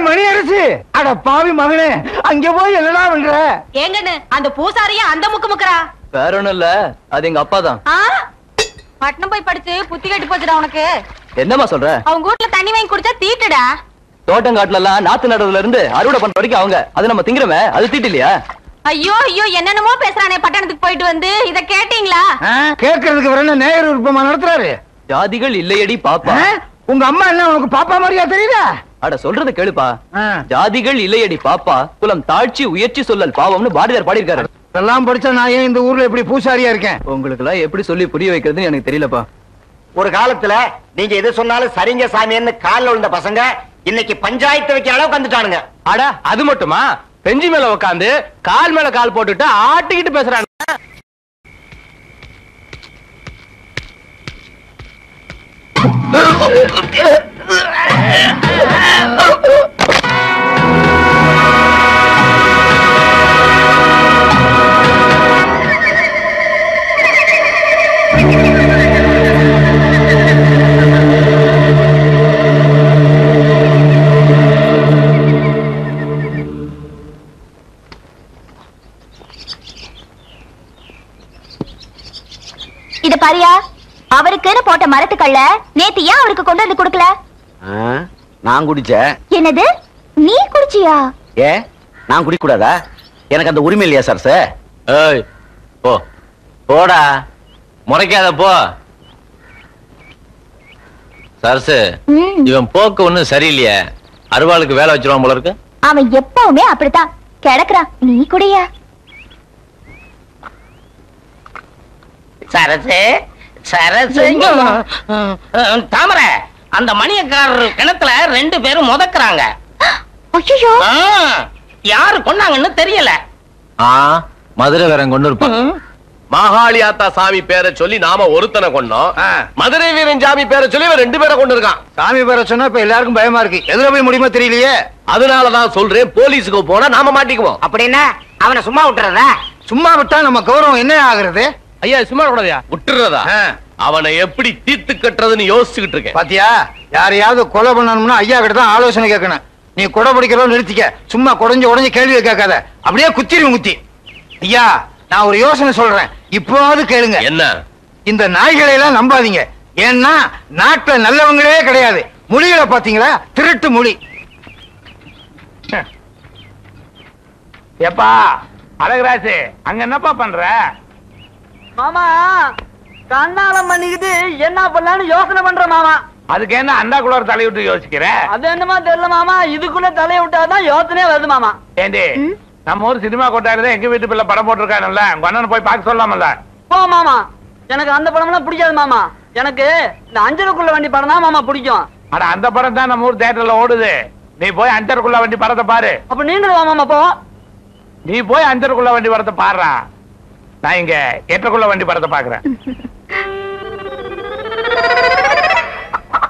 மணி அரசு, அட பாவி மகனே, அங்க போய் என்னடா பண்ற? ஏங்கண்ணு அந்த பூசாரிய அந்த முக்கு முக்குறா? வேற ஒண்ணும் இல்ல, அது எங்க அப்பா தான். பட்டணம் போய் படிச்சு புத்தி கட்டு போச்சுடா உனக்கு. என்னமா சொல்ற? அவங்க வீட்டுல தண்ணி வாங்கி குடிச்சா தீட்டுடா. தோட்டங்காட்டுல எல்லாம் நாத்து நடுறதுல இருந்து அறுவடை பண்ற வரைக்கும் அவங்க, அது நம்ம திங்கிறமே, அது தீட்டு இல்லையா? ஐயோ ஐயோ என்னென்னமோ பேசுறானே பட்டணத்துக்கு போயிட்டு வந்து. இத கேட்டீங்களா? கேட்கறதுக்கு வர நேயர் விருப்பமா நடத்துறாரு. ஜாதிகள் இல்லையடி பாப்பா. உங்க அம்மா என்ன உனக்கு பாப்பா மாதிரியா தெரியுதா? அட சொல்றது கேளுப்பா. ஜாதிகள் இல்லையடி பாப்பா, குலம் தாழ்ச்சி உயர்ச்சி சொல்லல் பாவம்னு பாரதியார் பாடியிருக்காரு. எல்லாம் படிச்சா நான் ஏன் இந்த ஊர்ல எப்படி பூசாரியா இருக்கேன்? உங்களுக்கு எல்லாம் எப்படி சொல்லி புரிய வைக்கிறதுன்னு எனக்கு தெரியலப்பா. ஒரு காலத்துல நீங்க எது சொன்னாலும் சரிங்க சாமின்னு கால்ல விழுந்த பசங்க இன்னைக்கு பஞ்சாயத்து வைக்கிற அளவுக்கு வந்துட்டானுங்க. அட அது மட்டுமா? பெஞ்சி மேல உட்காந்து கால் மேல கால் போட்டுட்டு ஆட்டிக்கிட்டு பேசுறாங்க. இத பாரியா, அவ அவருக்குன்னு போட்ட மரத்துக்கல்ல நேத்து ஏன் அவருக்கு கொண்டு வந்து கொடுக்கல? நான் குடிச்ச. என்னது, நீ குடிச்சியா? ஏ, நான் குடிக்க கூடாதா? எனக்கு அந்த உரிமை இல்லையா சார்? ஏய் போ போடா, முறைக்காத போ. சரசு, இவன் போக்கு ஒண்ணும் சரியில்லையே. அருவாளுக்கு வேலை வச்சிருவான் போல இருக்கு. அவன் எப்பவுமே அப்படித்தான் கிடக்குறான். நீ குடியா? சரசு சரசு. தாமரை, அந்த மணியக்காரர் கிணத்துல 2 பேரும் முதக்குறாங்க. ஐயோ, யாரு கொண்டாங்கன்னு தெரியல. மதுரை வேற கொண்டு இருப்பான். மாகாளியாத்தா சாமி பேரை சொல்லி நாம ஒருத்தனை கொண்டோம். மதுரை வீரன் சாமி பேரை சொல்லி 2 பேரை கொண்டு இருக்கான். சாமி பேரை சொன்னா இப்ப எல்லாருக்கும் பயமா இருக்கு. எதுல போய் முடியுமோ தெரியலையே. அதனாலதான் சொல்றேன், போலீஸுக்கு போனா நாம மாட்டிக்குவோம். அப்படின்னா அவனை சும்மா விட்டுறதா? சும்மா விட்டா நம்ம கௌரவம் என்ன ஆகுறது? ஐயா சும்மா கூடாதா? விட்டுறதா? அவனை எப்படி தீர்த்து கட்டுறதுன்னு யோசிச்சுக்கிட்டு இருக்கேன். பாத்தியா, யாரையாவது கொலை பண்ணணும்னா ஐயா கிட்ட தான் ஆலோசனை கேட்கணும். நீ கொடை பிடிக்கிறோம் நிறுத்திக்க. சும்மா குடஞ்சு கேள்வி கேட்காத. அப்படியே குத்திரும் குத்தி. ஐயா, நான் ஒரு யோசனை சொல்றேன், இப்போவாவது கேளுங்க. என்ன? இந்த நாய்களை எல்லாம் நம்பாதீங்க. ஏன்னா நாட்டுல நல்லவங்களே கிடையாது. மொழிகளை பாத்தீங்களா? திருட்டு மொழி. எப்பா அழகராசு, அங்க என்னப்பா பண்ற? மாமா, கண்ணாலம் பண்ணிக்கிட்டு என்ன பண்ணலான்னு யோசனை பண்ற மாமா. அதுக்கு என்ன அண்டாக்குள்ள ஒரு தலையை விட்டு யோசிக்கிற? அது என்னமா தெரியல மாமா, இதுக்குள்ள தலையை விட்டாதான் யோசனையே வருது மாமா. ஏண்டி, நம்ம ஊர் சினிமா கொட்டாயிரம் எங்க வீட்டு பிள்ளை படம் போட்டிருக்கானுல்ல, உங்க அண்ணன் போய் பார்க்க சொல்லாமல்ல? போ மாமா, எனக்கு அந்த படம் எல்லாம் பிடிக்காது மாமா. எனக்கு இந்த அஞ்சலுக்குள்ள வண்டி படம் தான் மாமா பிடிக்கும். அட, அந்த படம் தான் நம்ம ஊர் தியேட்டர்ல ஓடுது. நீ போய் அஞ்சருக்குள்ள வண்டி படத்தை பாரு. அப்ப நீங்களும் வா மாமா. போ, நீ போய் அஞ்சருக்குள்ள வண்டி படத்தை பாடுறா. நான் இங்க எட்டருக்குள்ள வண்டி படத்தை பாக்குறேன்.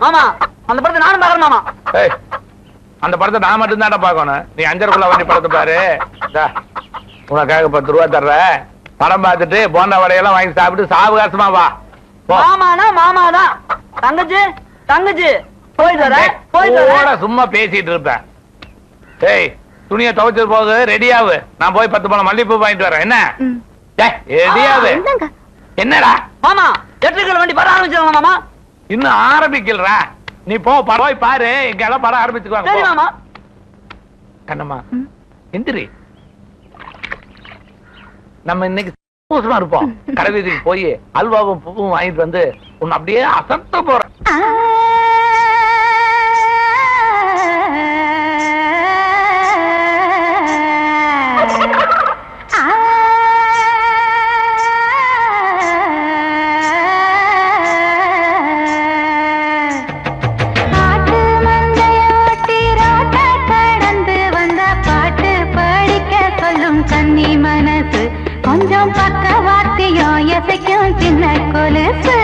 மாமா, அந்த படத்தை நானும் பாக்குறேன் மாமா. அந்த படத்தை நான் மட்டும் தானே பாக்கணும். நீ அஞ்சருக்குள்ள வண்டி படத்தை பாரு. உனக்காக 10 ரூபா தர்ற. படம் பார்த்துட்டு போண்டா வடையெல்லாம் வாங்கி சாப்பிட்டு சாவகாசமா வா. மாமானா மாமாதான். தங்கச்சி தங்கச்சி போயிட்டு வர. சும்மா பேசிட்டு இருப்பேன். ஏய், துணியை துவைச்சது போது ரெடியாவு. நான் போய் 10 பழம் மல்லிப்பூ வாங்கிட்டு வரேன். என்ன ரெடியாவு? என்னடா மாமா, எட்டுக்கள் வண்டி படம் ஆரம்பிச்சிருங்க மாமா. இன்னும் ஆரம்பிக்கல. நீ போய் பாரு, இங்க எல்லாம் படம் ஆரம்பிச்சுக்குவாங்க. சரி மாமா. கண்ணம்மா எந்திரி. நம்ம இன்னைக்கு சந்தோஷமா இருப்போம். கடைவீதிக்கு போய் அல்வாவும் பூவும் வாங்கிட்டு வந்து உன்னை அப்படியே அசத்த போறேன். கொஞ்சம் பக்கவாத்தியம் எசைக்கும் சின்ன கொலுசு.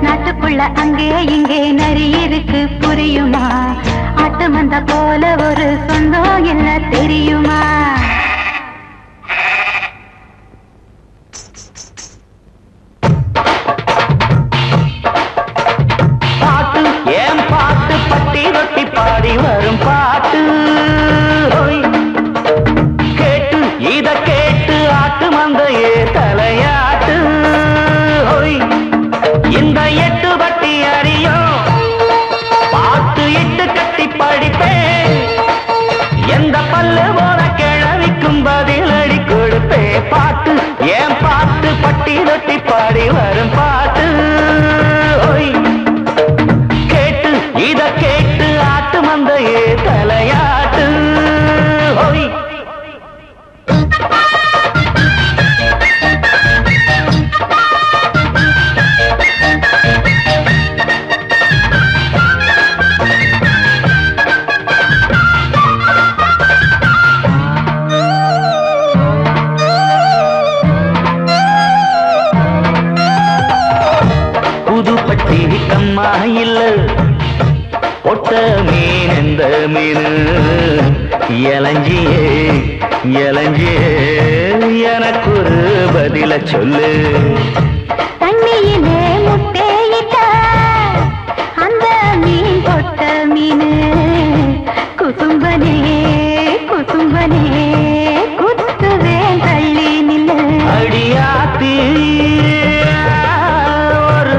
நாட்டுக்குள்ள அங்கே இங்கே நரி இருக்கு புரியுமா? ஆட்டு மந்த போல ஒரு சொந்தம் என்ன தெரியுமா? பாட்டு ஏன் பாட்டு, பட்டி ரொட்டி பாடி வரும் பாட்டு. கேட்டு இத கேட்டு ஆட்டு மந்தையே தலையாட்டு. இந்த 8 பட்டி அறியும் பாட்டு இட்டு கட்டி படிப்பேன். எந்த பல்லு போல கிழவிக்கும் பதிலடி கொடுப்பே. பாட்டு ஏன் பாட்டு, பட்டி ரொட்டி பாடி வரும் பாட்டு. கேட்டு இத கேட்டு ஆட்டு மந்தையே தலையாட்டு. புதுப்பட்டி கம்மா இல்ல பொட்ட மீன் எந்த மீன்? இளஞ்சியே இளஞ்சியே எனக்கு ஒரு பதில சொல்லு. தண்ணியிலே முட்டையிட்ட அந்த மீன் பொட்ட மீன். குசும்பனே குசும்பனே குத்துவேன் தள்ளி நில்லு. அடியாத்தி ஒரு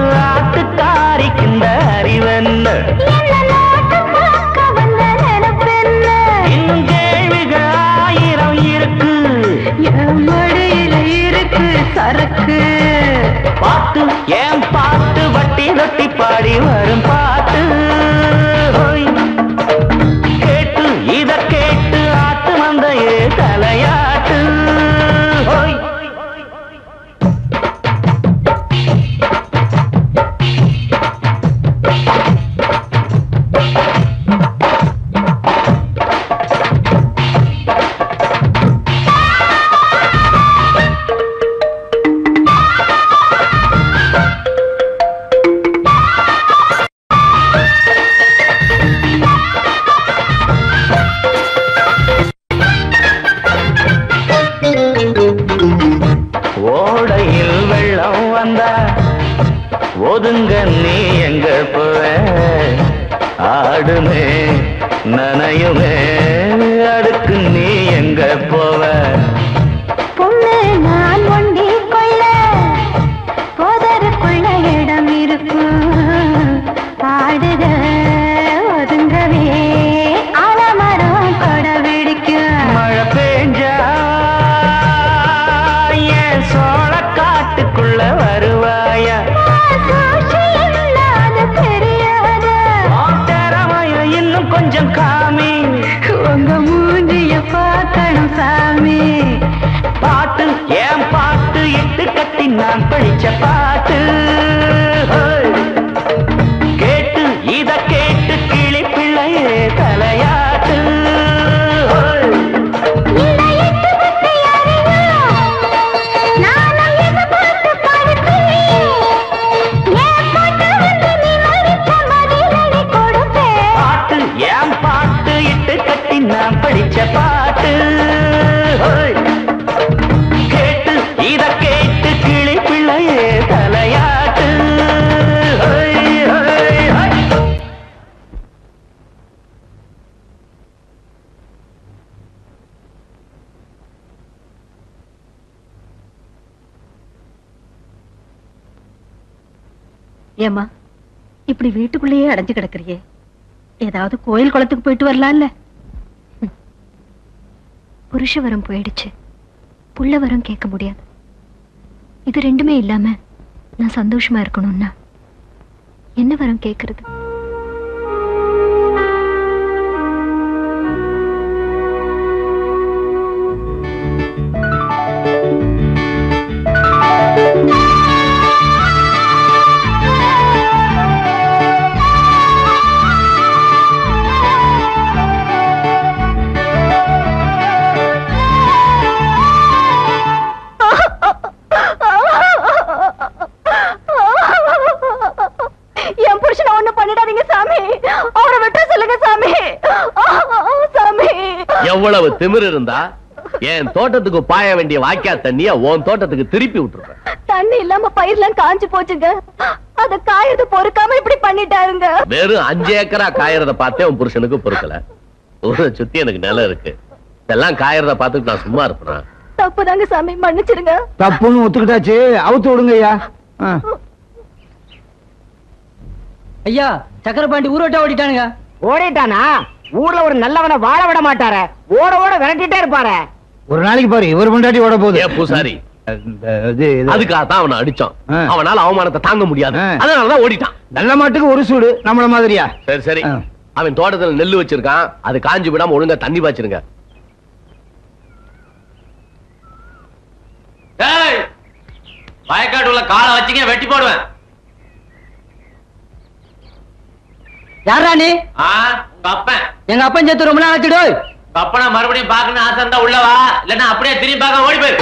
கொட்டி பாடி வரும் பாட்டு கேட்டு இத கேட்டு ஆட்டு வந்தையே தலையாட்டு ஓடையில் வெள்ளம் வந்தா ஒதுங்க நீ எங்க போவ ஆடுமே நனையுமே அடுக்கு நீ எங்க போவ பொண்ணு நான் ஒண்டி கொள்ள போதருக்குள்ள இடம் இருக்கும் பாடுக ஒதுங்கவே ஆலமரம் கொட வெடிக்கும் மழை பெஞ்சா என் சோழ காட்டுக்குள்ள வருவாயா இன்னும் கொஞ்சம் காமி உங்க மூஞ்சிய பார்க்கணும் சாமி பாட்டு ஏன் பாட்டு இட்டு கட்டி நான் படிச்ச பாட்டு கேட்டு இத கேட்டு கிளி பிள்ளையே தலையாட்டு பாட்டு ஏன் பாட்டு இட்டு கட்டி நான் படிச்ச பாட்டு கேட்டு இத கேட்டு கிளி பிள்ளையே தலையாட்டு ஏமா இப்படி வீட்டுக்குள்ளேயே அடைஞ்சு கிடக்குறியே, ஏதாவது கோயில் குளத்துக்கு போயிட்டு வரலாம்ல? புருஷ வரம் போயிடுச்சு, புள்ள வரம் கேட்க முடியாது. இது ரெண்டுமே இல்லாம நான் சந்தோஷமா இருக்கணும்னா என்ன வரம் கேட்கறது? எவ்வளவு திமிரு இருந்தா என் தோட்டத்துக்கு பாய வேண்டிய வாய்க்கா தண்ணிய உன் தோட்டத்துக்கு திருப்பி விட்டுருப்பேன். தண்ணி இல்லாம பயிர்லாம் காஞ்சு போச்சுங்க, அத காயறது பொறுக்காம இப்படி பண்ணிட்டாருங்க. வெறும் 5 ஏக்கரா காயறத பார்த்தே உன் புருஷனுக்கு பொறுக்கல. ஊரை சுத்தி எனக்கு நிலம் இருக்கு, இதெல்லாம் காயறத பார்த்துட்டு நான் சும்மா இருப்பேன். தப்புதாங்க சாமி, மன்னிச்சிருங்க. தப்புன்னு ஒத்துக்கிட்டாச்சு, அவுத்து விடுங்க ஐயா. ஐயா சக்கரபாண்டி ஊரோட்ட ஓடிட்டானுங்க. ஓடிட்டானா? ஊர்ல ஒரு நல்லவனை வாழ விட மாட்டார, ஓட ஓட விரட்டிட்டே இருப்பாரு. ஒரு நாளைக்கு பாரு இவர் பொண்டாட்டி ஓட போகுது. பூசாரி அதுக்காகத்தான் அவனை அடிச்சான். அவனால அவமானத்தை தாங்க முடியாது, அதனாலதான் ஓடிட்டான். நல்ல மாட்டுக்கு ஒரு சூடு, நம்மள மாதிரியா? சரி சரி, அவன் தோட்டத்துல நெல்லு வச்சிருக்கான், அது காஞ்சு விடாம ஒழுங்கா தண்ணி பாய்ச்சிருங்க. வயக்காட்டுள்ள காலை வச்சுங்க வெட்டி போடுவேன். யாரா நீ? உங்க அப்பன். எங்க அப்பன் சேர்த்து ரொம்ப நாள் ஆச்சுடு. அப்பனா மறுபடியும் பாக்கணும் ஆசை இருந்தா உள்ளவா, இல்லன்னா அப்படியே திரும்பி பார்க்க ஓடி போயிரு.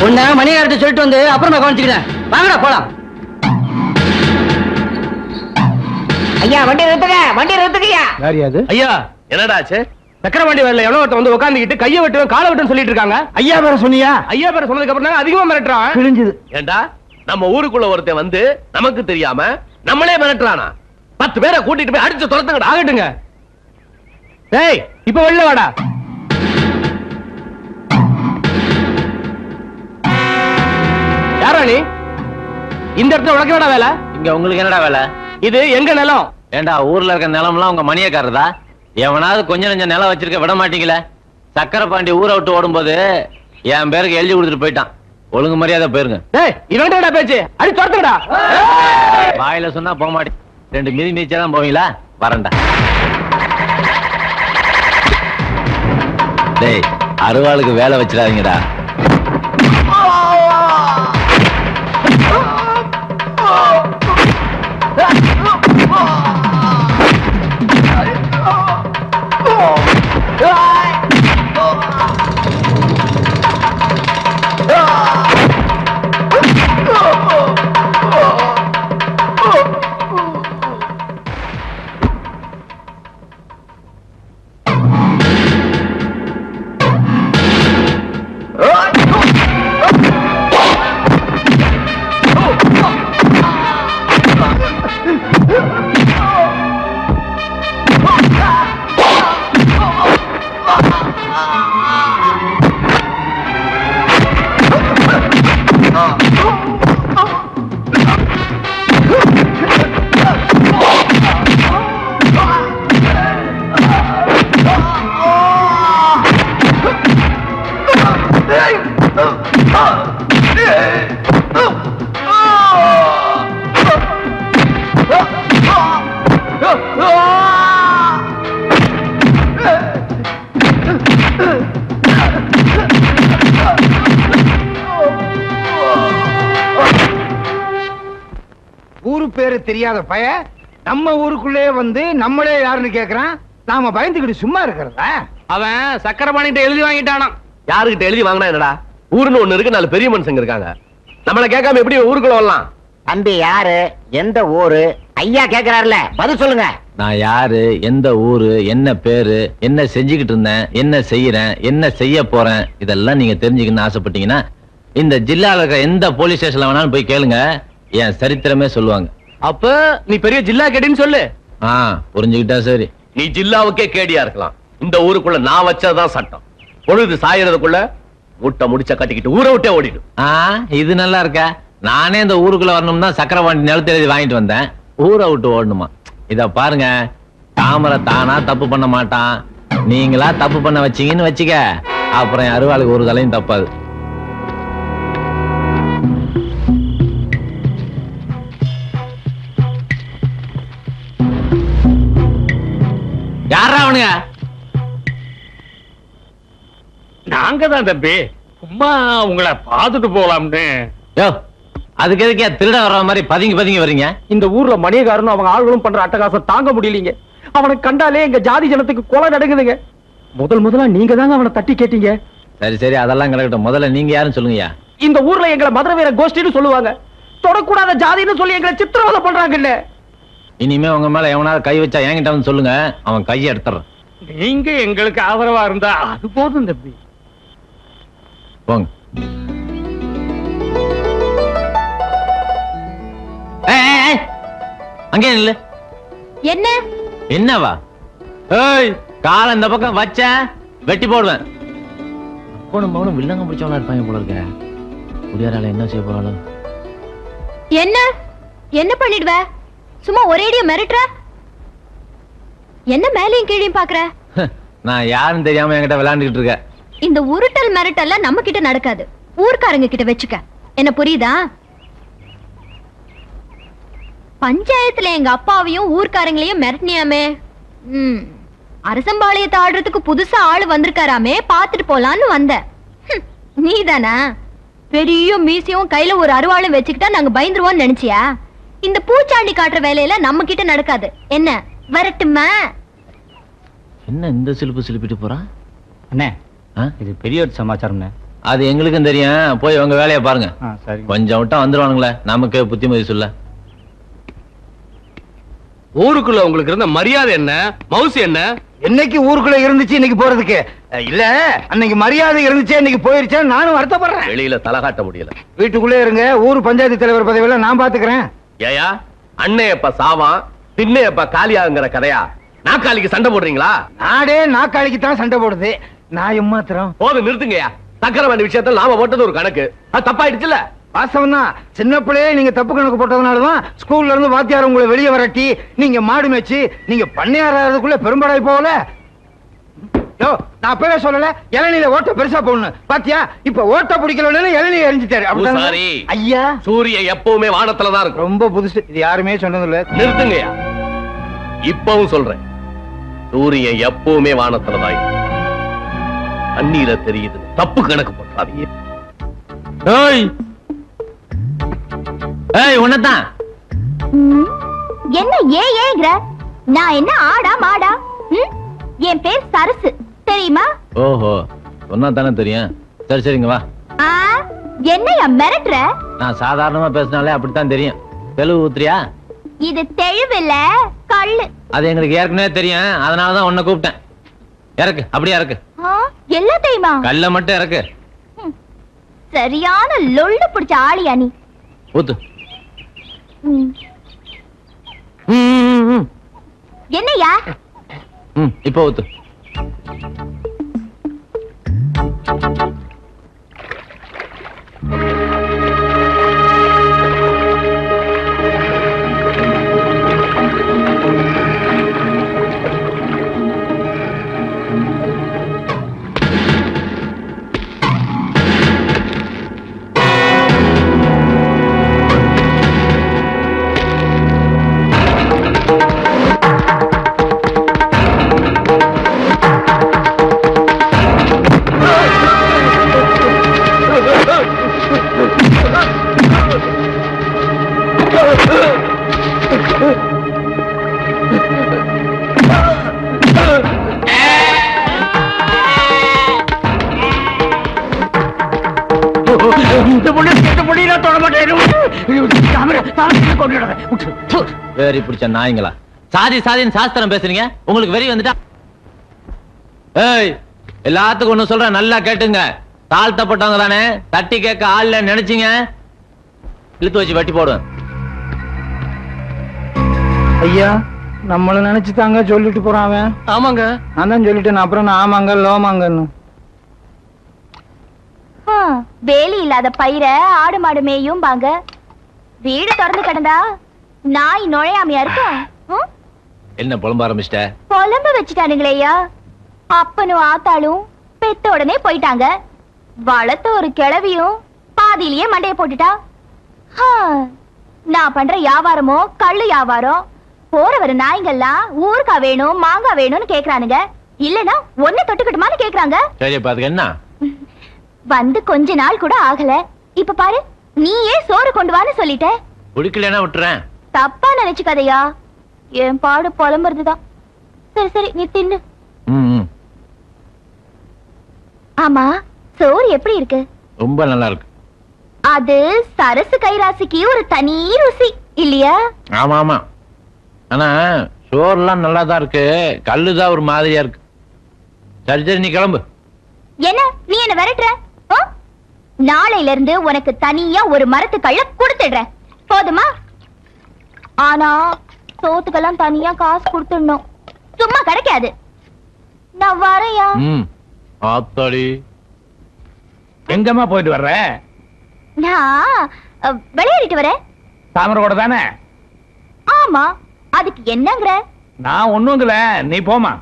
உன்ன மணியாரத்தை சொல்லிட்டு வந்து அப்புறமா கவனிச்சுக்கிறேன். வாங்கடா போலாம். ஐயா வண்டி நிறுத்துங்க, வண்டி நிறுத்துங்கய்யா. யாரியாது? ஐயா என்னடா ஆச்சு? சக்கரவண்டி வரல எவ்வளவு ஒருத்தன் வந்து உட்காந்துக்கிட்டு கையை வெட்டுவேன் காலை வெட்டுன்னு சொல்லிட்டு இருக்காங்க. ஐயா பேர சொன்னியா? ஐயா பேர சொன்னதுக்கு அப்புறம் அதிகமா மிரட்டுறான். கிழிஞ்சது. ஏண்டா நம்ம ஊருக்குள்ள ஒருத்தன் வந்து நமக்கு தெரியாம நம்மளே மிரட்டுறானா? 10 பேரை கூட்டிட்டு போய் அடிச்சு துரத்துங்கடா. ஆகட்டுங்க. டேய் இப்ப வெளில வாடா. யாரா நீ? இந்த இடத்துல உனக்கு என்னடா வேலை? இங்க உங்களுக்கு என்னடா வேலை? இது எங்க நிலம். ஏண்டா ஊர்ல இருக்க நிலம்லாம் உங்க மணியக்காரதா? எவனாவது கொஞ்சம் நெஞ்ச நிலம் வச்சிருக்க விட மாட்டீங்களே. சக்கரபாண்டி ஊரை விட்டு ஓடும்போது என் பேருக்கு எழுதி கொடுத்துட்டு போயிட்டான். ஒழுங்கு மரியாதை போயிருங்க. இவன்டா பேச்சு அடி துரத்துங்கடா. வாயில சொன்னா போக மாட்டேன். 2 மிதி மிதிச்சாதான் போவீங்களா? வரண்டா. டேய் அருவாளுக்கு வேலை வச்சிடாதீங்கடா. ஊரு பேரு தெரியாத பய நம்ம ஊருக்குள்ளே வந்து நம்மளே யாருன்னு கேக்குறான். நாம பயந்துக்கிட்டு சும்மா இருக்கிறதா? அவன் சக்கரபாணிகிட்ட எழுதி வாங்கிட்டானா? யாருகிட்ட எழுதி வாங்கினா என்னடா? ஊருன்னு ஒண்ணு இருக்கு, 4 பெரிய மனுஷங்க இருக்காங்க. நம்மள கேட்காம எப்படி ஊருக்குள்ள வரலாம்? தம்பி யாரு, எந்த ஊரு? ஐயா கேக்குறாருல, பதில் சொல்லுங்க. நான் யாரு, எந்த ஊரு, என்ன பேரு, என்ன செஞ்சுக்கிட்டு இருந்தேன், என்ன செய்யறேன், என்ன செய்ய போறேன், இதெல்லாம் நீங்க தெரிஞ்சுக்கணும்னு ஆசைப்பட்டீங்கன்னா இந்த ஜில்லால இருக்கிற எந்த போலீஸ் ஸ்டேஷன்ல வேணாலும் போய் கேளுங்க. என் சரித்திரமே சொல்லுவாங்க. அப்ப நீ பெரிய ஜில்லா கேடின்னு சொல்லு. புரிஞ்சுக்கிட்டா சரி. நீ ஜில்லாவுக்கே கேடியா இருக்கலாம். இந்த ஊருக்குள்ள நான் வச்சதான் சட்டம். பொழுது சாயறதுக்குள்ள முட்டை முடிச்ச கட்டிக்கிட்டு ஊரை விட்டே ஓடிடும். இது நல்லா இருக்கா? நானே இந்த ஊருக்குள்ள வரணும்னா சக்கரவாண்டி நிலத்தை எழுதி வாங்கிட்டு வந்தேன். ஊரை விட்டு ஓடணுமா? இத பாருங்க, தாமரை தானா தப்பு பண்ண மாட்டான். நீங்களா தப்பு பண்ண வச்சீங்கன்னு வச்சுக்க, அப்புறம் அருவாளுக்கு ஒரு தலையும் தப்பாது. யாரா அவனுங்க? நாங்க தான் தம்பி, சும்மா உங்களை பார்த்துட்டு போலாம்னு. அதுக்கு எதுக்கே திருட வர்ற மாதிரி பதுங்கி பதுங்கி வரீங்க? இந்த ஊர்ல மணியக்காரனும் அவங்க ஆளுகளும் பண்ற அட்டகாசம் தாங்க முடியலீங்க. அவனை கண்டாலே எங்க ஜாதி ஜனத்துக்கு கொலை நடக்குதுங்க. முதல்ல நீங்க தாங்க அவனை தட்டி கேட்டீங்க. சரி சரி, அதெல்லாம் கிடக்கட்டும். முதல்ல நீங்க யாருன்னு சொல்லுங்கய்யா. இந்த ஊர்ல எங்களை மதுரை வீர கோஷ்டின்னு சொல்லுவாங்க. தொடக்கூடாத ஜாதின்னு சொல்லி எங்களை சித்திரவதை பண்றாங்கல்ல. இனிமே உங்க மேல எவனாவது கை வச்சா என்கிட்ட வந்து சொல்லுங்க, அவன் கையை எடுத்துறான். நீங்க எங்களுக்கு ஆதரவா இருந்தா அது போதும் தம்பி. போங்க. அங்கே இல்ல என்ன என்னவா? ஏய், கால இந்த பக்கம் வச்ச வெட்டி போடுவேன். போனும் போனும் வில்லங்க பிடிச்சவனா இருப்பாங்க போல இருக்க. குடியாரால என்ன செய்ய போறாலும். என்ன என்ன பண்ணிடுவ? சும்மா ஒரேடியா மிரட்டுற? என்ன மேலையும் கீழையும் பாக்குற? நான் யாருன்னு தெரியாம என்கிட்ட விளையாண்டுகிட்டு இருக்க. இந்த உருட்டல் மிரட்டல்ல நம்ம கிட்ட நடக்காது, ஊர்க்காரங்க கிட்ட வச்சுக்க. என்ன புரியுதா? பஞ்சாயத்துல எங்க அப்பாவையும் ஊர்க்காரங்களையும் மிரட்டினியாமே. அரசம்பாளையத்தை ஆடுறதுக்கு புதுசா ஆளு வந்திருக்காராமே, பாத்துட்டு போலான்னு வந்த. நீதானா? பெரிய மீசியும் கையில ஒரு அருவாளும் வச்சுக்கிட்டா நாங்க பயந்துருவோம்னு நினைச்சியா? இந்த பூச்சாண்டி காட்டுற வேலையில நம்ம கிட்ட நடக்காது. என்ன வரட்டுமா? என்ன இந்த சிலுப்பு சிலுப்பிட்டு போறான்? அண்ணே, இது பெரிய ஒரு சமாச்சாரம். அது எங்களுக்கும் தெரியும். போய் உங்க வேலையை பாருங்க. கொஞ்சம் விட்டா வந்துருவானுங்களே, நமக்கு புத்திமதி சொல்ல. ஊருக்குள்ள உங்களுக்கு இருந்த மரியாதை என்ன, மவுசு என்ன? என்னைக்கு ஊருக்குள்ள இருந்துச்சு இன்னைக்கு போறதுக்கு இல்ல? அன்னைக்கு மரியாதை இருந்துச்சு, இன்னைக்கு போயிருச்சா? நானும் வருத்தப்படுறேன். வெளியில தலை காட்ட முடியல. வீட்டுக்குள்ளே இருங்க. ஊர் பஞ்சாயத்து தலைவர் பதவியில நான் பாத்துக்கிறேன். ஏயா, அண்ணே எப்ப சாவான், பின்னே எப்ப காலியாங்கிற கதையா? நாக்காளிக்கு சண்டை போடுறீங்களா? நாடே நாக்காளிக்கு தான் சண்டை போடுது. நான் எம்மாத்திரம். போது நிறுத்துங்கயா. சக்கரவாண்டி விஷயத்துல நாம போட்டது ஒரு கணக்கு, அது தப்பாயிடுச்சுல. வாசவம் தான். சின்ன பிள்ளையே நீங்க தப்பு கணக்கு போட்டதுனாலதான் ஸ்கூல்ல இருந்து வாத்தியார் உங்களை வெளியே வரட்டி நீங்க மாடு மேய்ச்சி நீங்க பண்ணையாரதுக்குள்ள பெரும்படாய் போகல. யோ நான் அப்பவே சொல்லல இளநீல ஓட்ட பெருசா போடணும் பாத்தியா? இப்ப ஓட்ட பிடிக்கலன்னு இளநீ எரிஞ்சிட்டாரு. பூசாரி, ஐயா சூரியன் எப்பவுமே வானத்துலதான் இருக்கும். ரொம்ப புதுசு, இது யாருமே சொன்னது இல்ல. நிறுத்துங்கய்யா. இப்பவும் சொல்றேன், சூரியன் எப்பவுமே வானத்துலதான் இருக்கும். தண்ணீர தெரியுது, தப்பு கணக்கு போட்டாதீங்க. உன்னதான் என்ன ஏங்கிற? நான் என்ன ஆடா மாடா? என் பேர் சரசு, தெரியுமா? ஓஹோ, சொன்னா தானே தெரியும். சரி சரிங்க வா. என்னையா மிரட்டுற? நான் சாதாரணமா பேசினாலே அப்படித்தான் தெரியும். தெளிவு ஊத்துறியா? இது தெளிவில்ல, கல்லு. அது எங்களுக்கு ஏற்கனவே தெரியும், அதனாலதான் உன்னை கூப்பிட்டேன். இறக்கு, அப்படியே இறக்கு. எல்லாம் தெரியுமா? கல்ல மட்டும் இறக்கு. சரியான லொள்ளு பிடிச்ச ஆளியா நீ. ஊத்து. என்னையா? இப்ப ஊத்து. வெறி பிடிச்ச நாய்ங்களா, சாதி சாதின்னு சாஸ்திரம் பேசுறீங்க, உங்களுக்கு வெறி வந்துட்டா? ஏய், எல்லாத்துக்கும் ஒண்ணு சொல்றேன், நல்லா கேட்டுங்க. தாழ்த்தப்பட்டவங்க தானே, தட்டி கேட்க ஆள்ல நினைச்சீங்க, இழுத்து வச்சு வெட்டி போடுவேன். ஐயா நம்மள நினைச்சுதாங்க சொல்லிட்டு போறான் அவன். ஆமாங்க, நான் தான் சொல்லிட்டேன். அப்புறம் நான் ஆமாங்க லோமாங்கன்னு. வேலி இல்லாத பயிர ஆடு மாடு மேயும் பாங்க. வீடு திறந்து கிடந்தா நாய் நுழையாமையா இருக்கும். என்ன புலம்ப ஆரம்பிச்சிட்ட? புலம்ப வச்சுட்டானுங்களேயா. அப்பனும் ஆத்தாளும் பெத்த உடனே போயிட்டாங்க. வளர்த்த ஒரு கிழவியும் பாதியிலேயே மண்டைய போட்டுட்டா. நான் பண்ற வியாபாரமோ கள்ளு வியாபாரம். போற வர நாய்ங்கெல்லாம் ஊருக்கா வேணும் மாங்காய் வேணும்னு கேக்குறானுங்க. இல்லன்னா ஒண்ணு தொட்டுக்கிட்டுமான்னு கேக்குறாங்க. சரி, பாத்துக்க. என்ன வந்து கொஞ்ச நாள் கூட ஆகல, இப்ப பாரு நீயே சோறு கொண்டு வான்னு சொல்லிட்ட. குடிக்கலன்னா விட்டுறேன். தப்பா நினைச்சுக்காதையா, என் பாடு புலம்புறதுதான். சரி சரி, நீ தின்னு. ஆமா, சோறு எப்படி இருக்கு? ரொம்ப நல்லா இருக்கு. அது சரசு கைராசிக்கு ஒரு தனி ருசி இல்லையா? ஆமா ஆமா, ஆனா சோறுலாம் நல்லா தான் இருக்கு, கல்லுதான் ஒரு மாதிரியா இருக்கு. சரி சரி, நீ கிளம்பு. என்ன நீ என்ன விரட்டுற? நாளையில இருந்து உனக்கு தனியா ஒரு மரத்து கள்ள கொடுத்துடுறேன், போதுமா? ஆனா சோத்துக்கெல்லாம் தனியா காசு கொடுத்துடணும், சும்மா கிடைக்காது. நான் வரையா? ஆத்தாடி, எங்கம்மா போயிட்டு வர்ற? நான் விளையாடிட்டு வரேன். தாமரை கூட தானே? ஆமா, அதுக்கு என்னங்கிற? நான் ஒண்ணுங்கல, நீ போமா.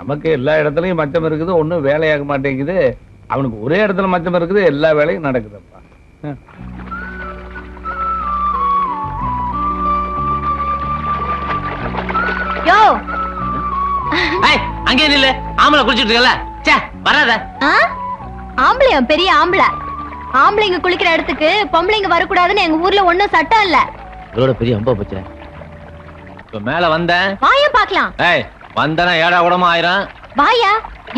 நமக்கு எல்லா இடத்துலயும் மச்சம் இருக்குது, ஒண்ணும் வேலையாக மாட்டேங்குது. அவனுக்கு ஒரே இடத்துல மச்சம் இருக்குது, எல்லா வேலையும் நடக்குதுப்பா. யோ, அங்கே நில்லு. ஆம்பளை குளிச்சிட்டு இருக்கல, வராத. ஆம்பளையா? பெரிய ஆம்பளை. ஆம்பளைங்க குளிக்கிற இடத்துக்கு பொம்பளைங்க வரக்கூடாதுன்னு எங்க ஊர்ல ஒண்ணும் சட்டம் இல்ல. இதோட பெரிய அம்பா போச்சு. இப்ப மேல வந்தேன், வாயா பாக்கலாம். வந்தனா ஏடா கூடமா ஆயிரம். வாயா,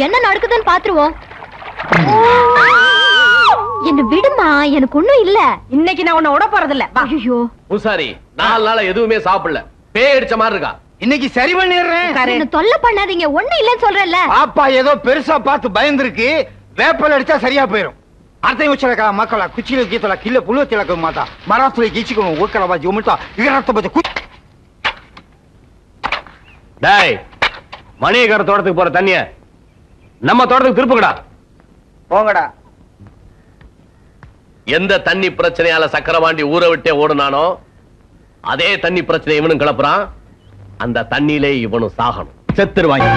என்ன நடக்குதுன்னு பாத்துருவோம். என்ன விடுமா, எனக்கு ஒண்ணும் இல்ல. இன்னைக்கு நான் உன்னை விட போறது இல்ல. ஐயோ பூசாரி, 4 நாளா எதுவுமே சாப்பிடல, பேய் அடிச்ச மாதிரி இருக்கா. இன்னைக்கு சரி பண்ணிடுறேன். என்ன தொல்லை பண்ணாதீங்க, ஒண்ணும் இல்லன்னு சொல்றேன்ல. பாப்பா ஏதோ பெருசா பார்த்து பயந்துருக்கு, வேப்பல் அடிச்சா சரியா போயிரும். அர்த்தம் வச்சலக்கா மக்களா குச்சியில கீத்தல கில்ல புழுவ திலக்க மாட்டா மராத்துல கீச்சிக்கணும் ஊக்கல பாஜி உமிட்டா இகரத்த பச்ச. டேய், மணியக்கார தோட்டத்துக்கு போற தண்ணிய நம்ம தோட்டத்துக்கு திருப்புங்கடா. போங்கடா. எந்த தண்ணி பிரச்சனையால சக்கரவாண்டி ஊரை விட்டே ஓடுனானோ அதே தண்ணி பிரச்சனை இவனும் கிளப்புறான். அந்த தண்ணியிலே இவனும் சாகணும். செத்துருவாங்க.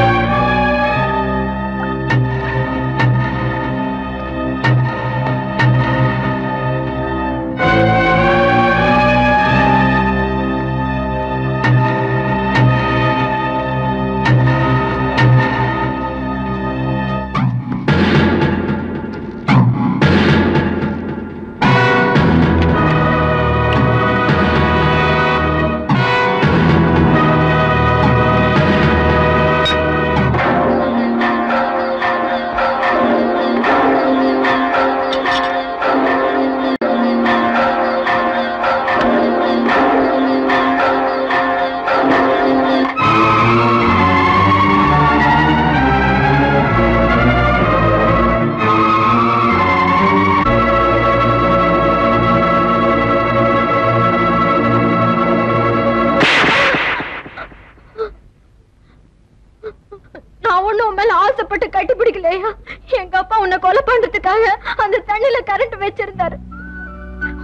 எங்க அப்பா உன்னை கொலை பண்றதுக்காக அந்த தண்ணில கரண்ட் வச்சிருந்தாரு.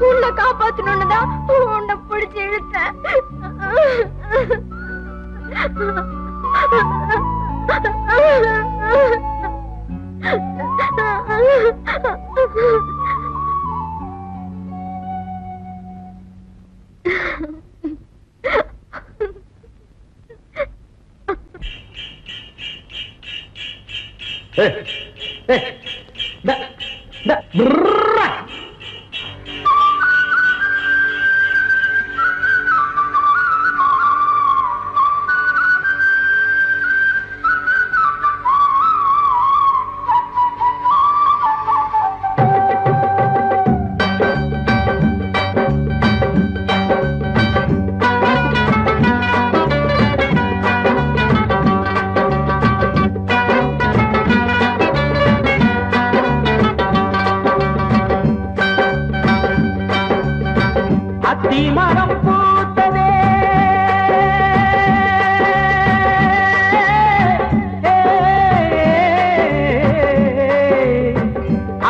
உன்னை காப்பாத்தணும்னு தான் உன்னை பிடிச்சு இழுத்தேன்.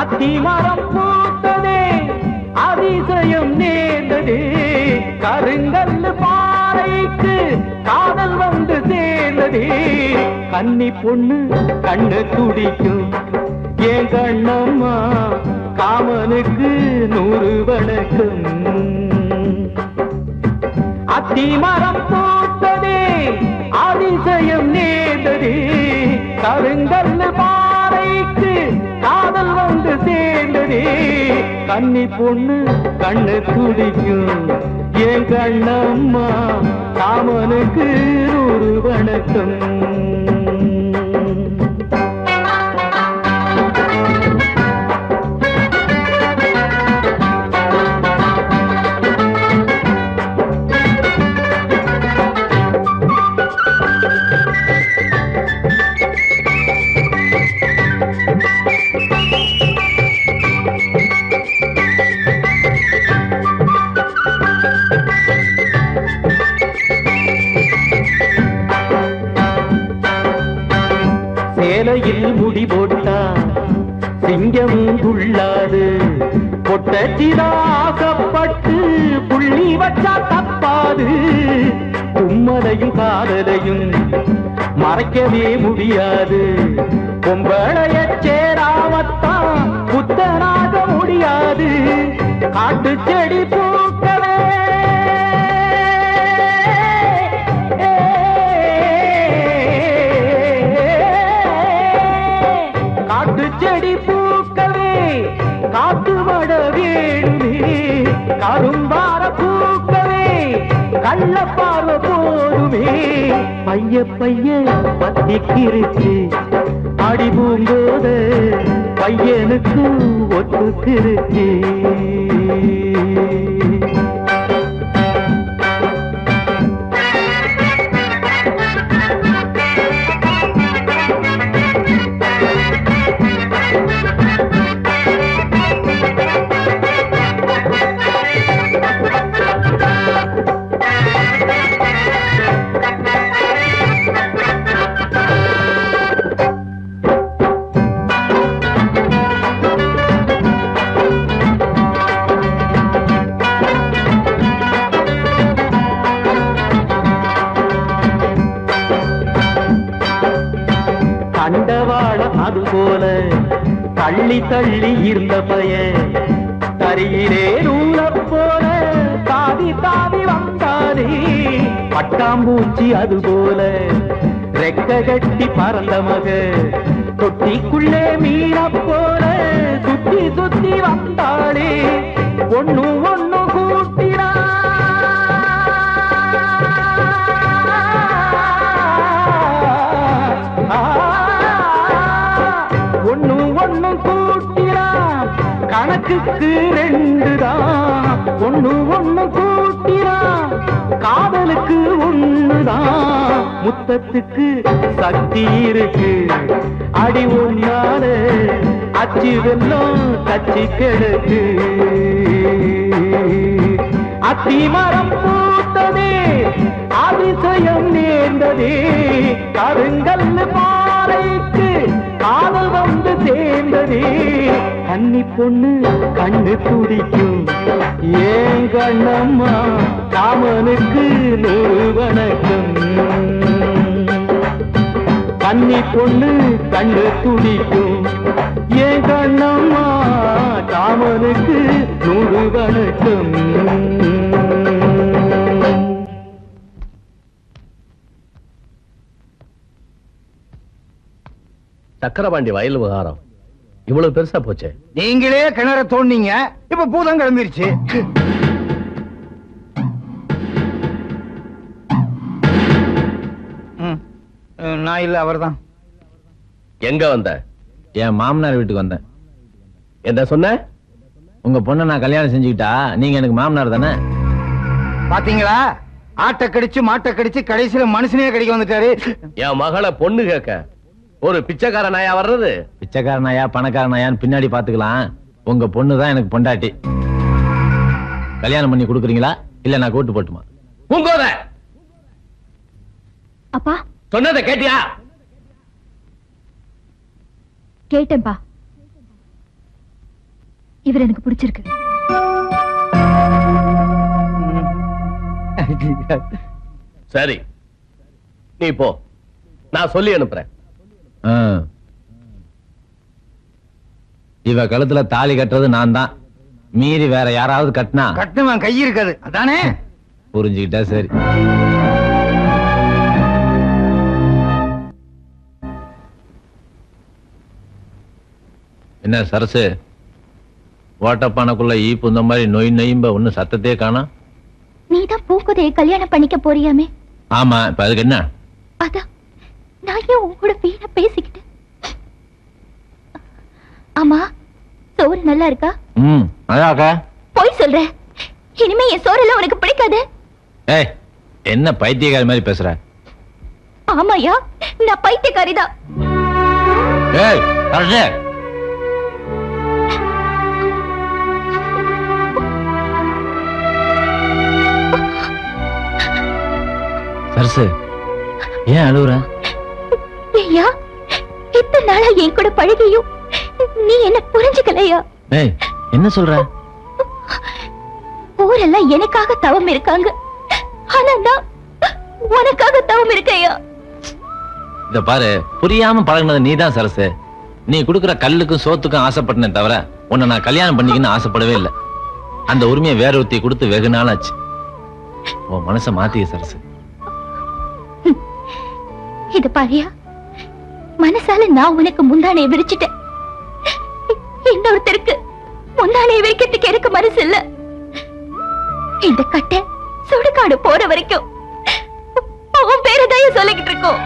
அத்திமரம் பூத்ததே, அதிசயம் நேர்ந்ததே, கருங்கல் பாறைக்கு காதல் வந்து சேர்ந்ததே. கன்னி பொண்ணு கண்ணு துடிக்கும் என் கண்ணம்மா, காமனுக்கு 100 வணக்கம். அத்திமரம் பூத்ததே, அதிசயம் நேர்ந்ததே, கருங்கல் பாறைக்கு காதல் வந்து சேர்ந்ததே. கன்னி பொண்ணு கண்ணு துடிக்கும் என் கண்ணம்மா, காமனுக்கு 100 வணக்கம். சேலையில் முடி போட்டா சிங்கம் துள்ளாது, பொட்டச்சிதாசப்பட்டு புள்ளி வச்சா தப்பாது. கும்மலையும் காதலையும் மறைக்கவே முடியாது, பொம்பளைய சேராமத்தான் புத்தனாக முடியாது. காட்டு செடி பூக்கவே செடி பூக்கவே காத்து வட வேணுமே, கரும்பார பூக்கவே கள்ள பார்வை போதுமே. பைய பைய பத்திக்கிருச்சு அடி பூங்கோத பையனுக்கு ஒத்துக்கிருச்சு. போல தள்ளி தள்ளி இருந்த பையன் தரியிலே நூல போல தாவி தாவி வந்தானே. பட்டாம்பூச்சி அது போல ரெக்க கட்டி பறந்த மக தொட்டிக்குள்ளே மீன போல சுத்தி சுத்தி வந்தாளே. ஒண்ணு ஒண்ணு கூட்டினா ஒண்ணு ஒண்ணு கூட்டினா கணக்குக்கு 2 தான். ஒண்ணு ஒண்ணு கூட்டினா காதலுக்கு 1 தான். முத்தத்துக்கு சக்தி இருக்கு அடி ஒன்னால அச்சு வெல்லம் கச்சி கிடக்கு. அத்தி மரம் பூத்ததே அதிசயம் நேர்ந்ததே. கருங்கல்லு பாறைக்கு காதல் வந்து சேர்ந்ததே. கன்னி பொண்ணு கண்ணு துடிக்கும் ஏன் கண்ணம்மா காமனுக்கு 100 வணக்கம். கன்னி பொண்ணு கண்ணு துடிக்கும் ஏன் கண்ணம்மா காமனுக்கு 100 வணக்கம். சக்கரபாண்டி வயல் விவகாரம் இவ்வளவு பெருசா போச்சு. நீங்களே கிணற தோண்டிங்க, இப்ப பூதம் கிளம்பிருச்சு. நான் இல்ல, அவர்தான். எங்க வந்த? என் மாமனார் வீட்டுக்கு வந்தேன். என்ன சொன்ன? உங்க பொண்ணை நான் கல்யாணம் செஞ்சுக்கிட்டா நீங்க எனக்கு மாமனார் தானே? பாத்தீங்களா, ஆட்டை கடிச்சு மாட்டை கடிச்சு கடைசியில மனுஷனே கடிக்க வந்துட்டாரு. என் மகளை பொண்ணு கேட்க ஒரு பிச்சைக்கார நாயா வர்றது? பிச்சைக்கார நாயா பணக்கார நாயான்னு பின்னாடி பாத்துக்கலாம். உங்க பொண்ணு தான் எனக்கு பொண்டாட்டி. கல்யாணம் பண்ணி கொடுக்குறீங்களா இல்ல நான் கூட்டு போட்டுமா? பூங்கோத அப்பா சொன்னதை கேட்டியா? கேட்டேன்பா. இவர் எனக்கு பிடிச்சிருக்கு. சரி நீ போ, நான் சொல்லி அனுப்புறேன். இவ கழுத்துல தாலி கட்டுறது நான் தான். மீறி வேற யாராவது கட்டினா கட்டுவன் கை இருக்காது, அதானே? புரிஞ்சுக்கிட்டா சரி. என்ன சரசு, ஓட்டப்பானைக்குள்ள ஈப்பு இந்த மாதிரி நொய் நொயம்ப ஒண்ணு சத்தத்தையே காணோம். நீதான் பூக்குதையை கல்யாணம் பண்ணிக்க போறியாமே? ஆமா, இப்ப அதுக்கு என்ன? அதான் நான் ஏன் உங்களோட வீணா பேசிக்கிட்டு. ஆமா, சோறு நல்லா இருக்கா? அதாக்கா போய் சொல்ற. இனிமே என் சோறெல்லாம் உனக்கு பிடிக்காது. ஏய், என்ன பைத்தியக்காரி மாதிரி பேசுற? ஆமாயா, நான் பைத்தியக்காரிதான். ஏய் சரசு, சரசு ஏன் அழுவுற? ஐயா, இத்தனை நாளா என் கூட பழகியும் நீ என்ன புரிஞ்சுக்கலையா? ஏய், என்ன சொல்ற? ஊரெல்லாம் எனக்காக தவம் இருக்காங்க, ஆனா நான் உனக்காக தவம் இருக்கையா? இத பாரு, புரியாம பழகினது நீதான் சரசு. நீ குடுக்கிற கல்லுக்கும் சோத்துக்கும் ஆசைப்பட்டனே தவிர உன்னை நான் கல்யாணம் பண்ணிக்கன்னு ஆசைப்படவே இல்லை. அந்த உரிமையை வேற ஒருத்தி கொடுத்து வெகு நாள் ஆச்சு. உன் மனசை மாத்திய சரசு. இது பாரியா, மனசால நான் உனக்கு முந்தானையை விரிச்சிட்டேன். இன்னொருத்தருக்கு முந்தானையை வைக்கிறதுக்கு எனக்கு மனசு இல்ல. இந்த கட்டை சுடுகாடு போற வரைக்கும் அவன் பேரதாய சொல்லிக்கிட்டு இருக்கோம்.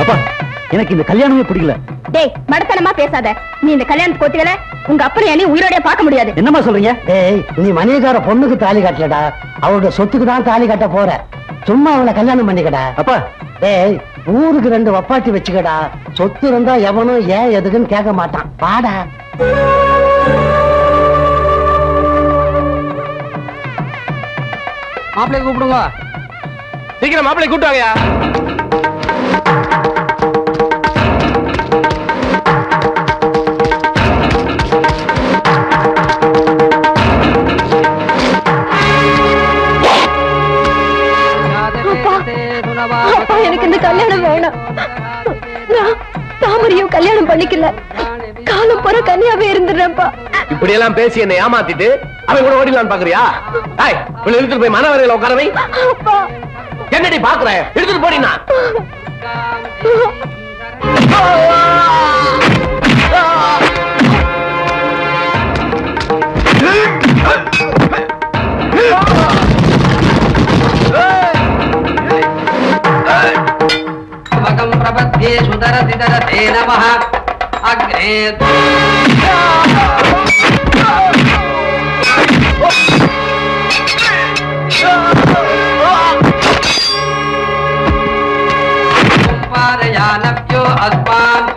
அப்பா, எனக்கு இந்த கல்யாணமே பிடிக்கல. டேய், மடத்தனமா பேசாத. நீ இந்த கல்யாணத்துக்கு ஒத்துக்கல, உங்க அப்பனை நீ உயிரோட பார்க்க முடியாது. என்னமா சொல்றீங்க? டேய், நீ மணியக்கார பொண்ணுக்கு தாலி கட்டலடா, அவளோட சொத்துக்கு தான் தாலி கட்ட போற. சும்மா அவளை கல்யாணம் பண்ணிக்கடா. அப்பா, டேய், ஊருக்கு 2 வப்பாட்டி வச்சுக்கடா. சொத்து இருந்தா எவனும் ஏன் எதுக்குன்னு கேட்க மாட்டான். பாடா. மாப்பிள்ளை கூப்பிடுங்க. சீக்கிரம் மாப்பிள்ளை கூப்பிட்டாங்கயா. இந்த கல்யாணம் வேணாம். நான் தாமரையும் கல்யாணம் பண்ணிக்கல. காலம் போற கன்னியாவே இருந்துடுறேன்ப்பா. இப்படி எல்லாம் பேசி என்ன ஏமாத்திட்டு அவன் கூட ஓடிடலான்னு பாக்குறியா? இழுத்துட்டு போய் மனவரையில உட்காரவை. என்னடி பாக்குற? எடுத்துட்டு போடினா प्रपद्ये सुदरति दरते नमः अग्रे पारयानभ्यो अस्मान्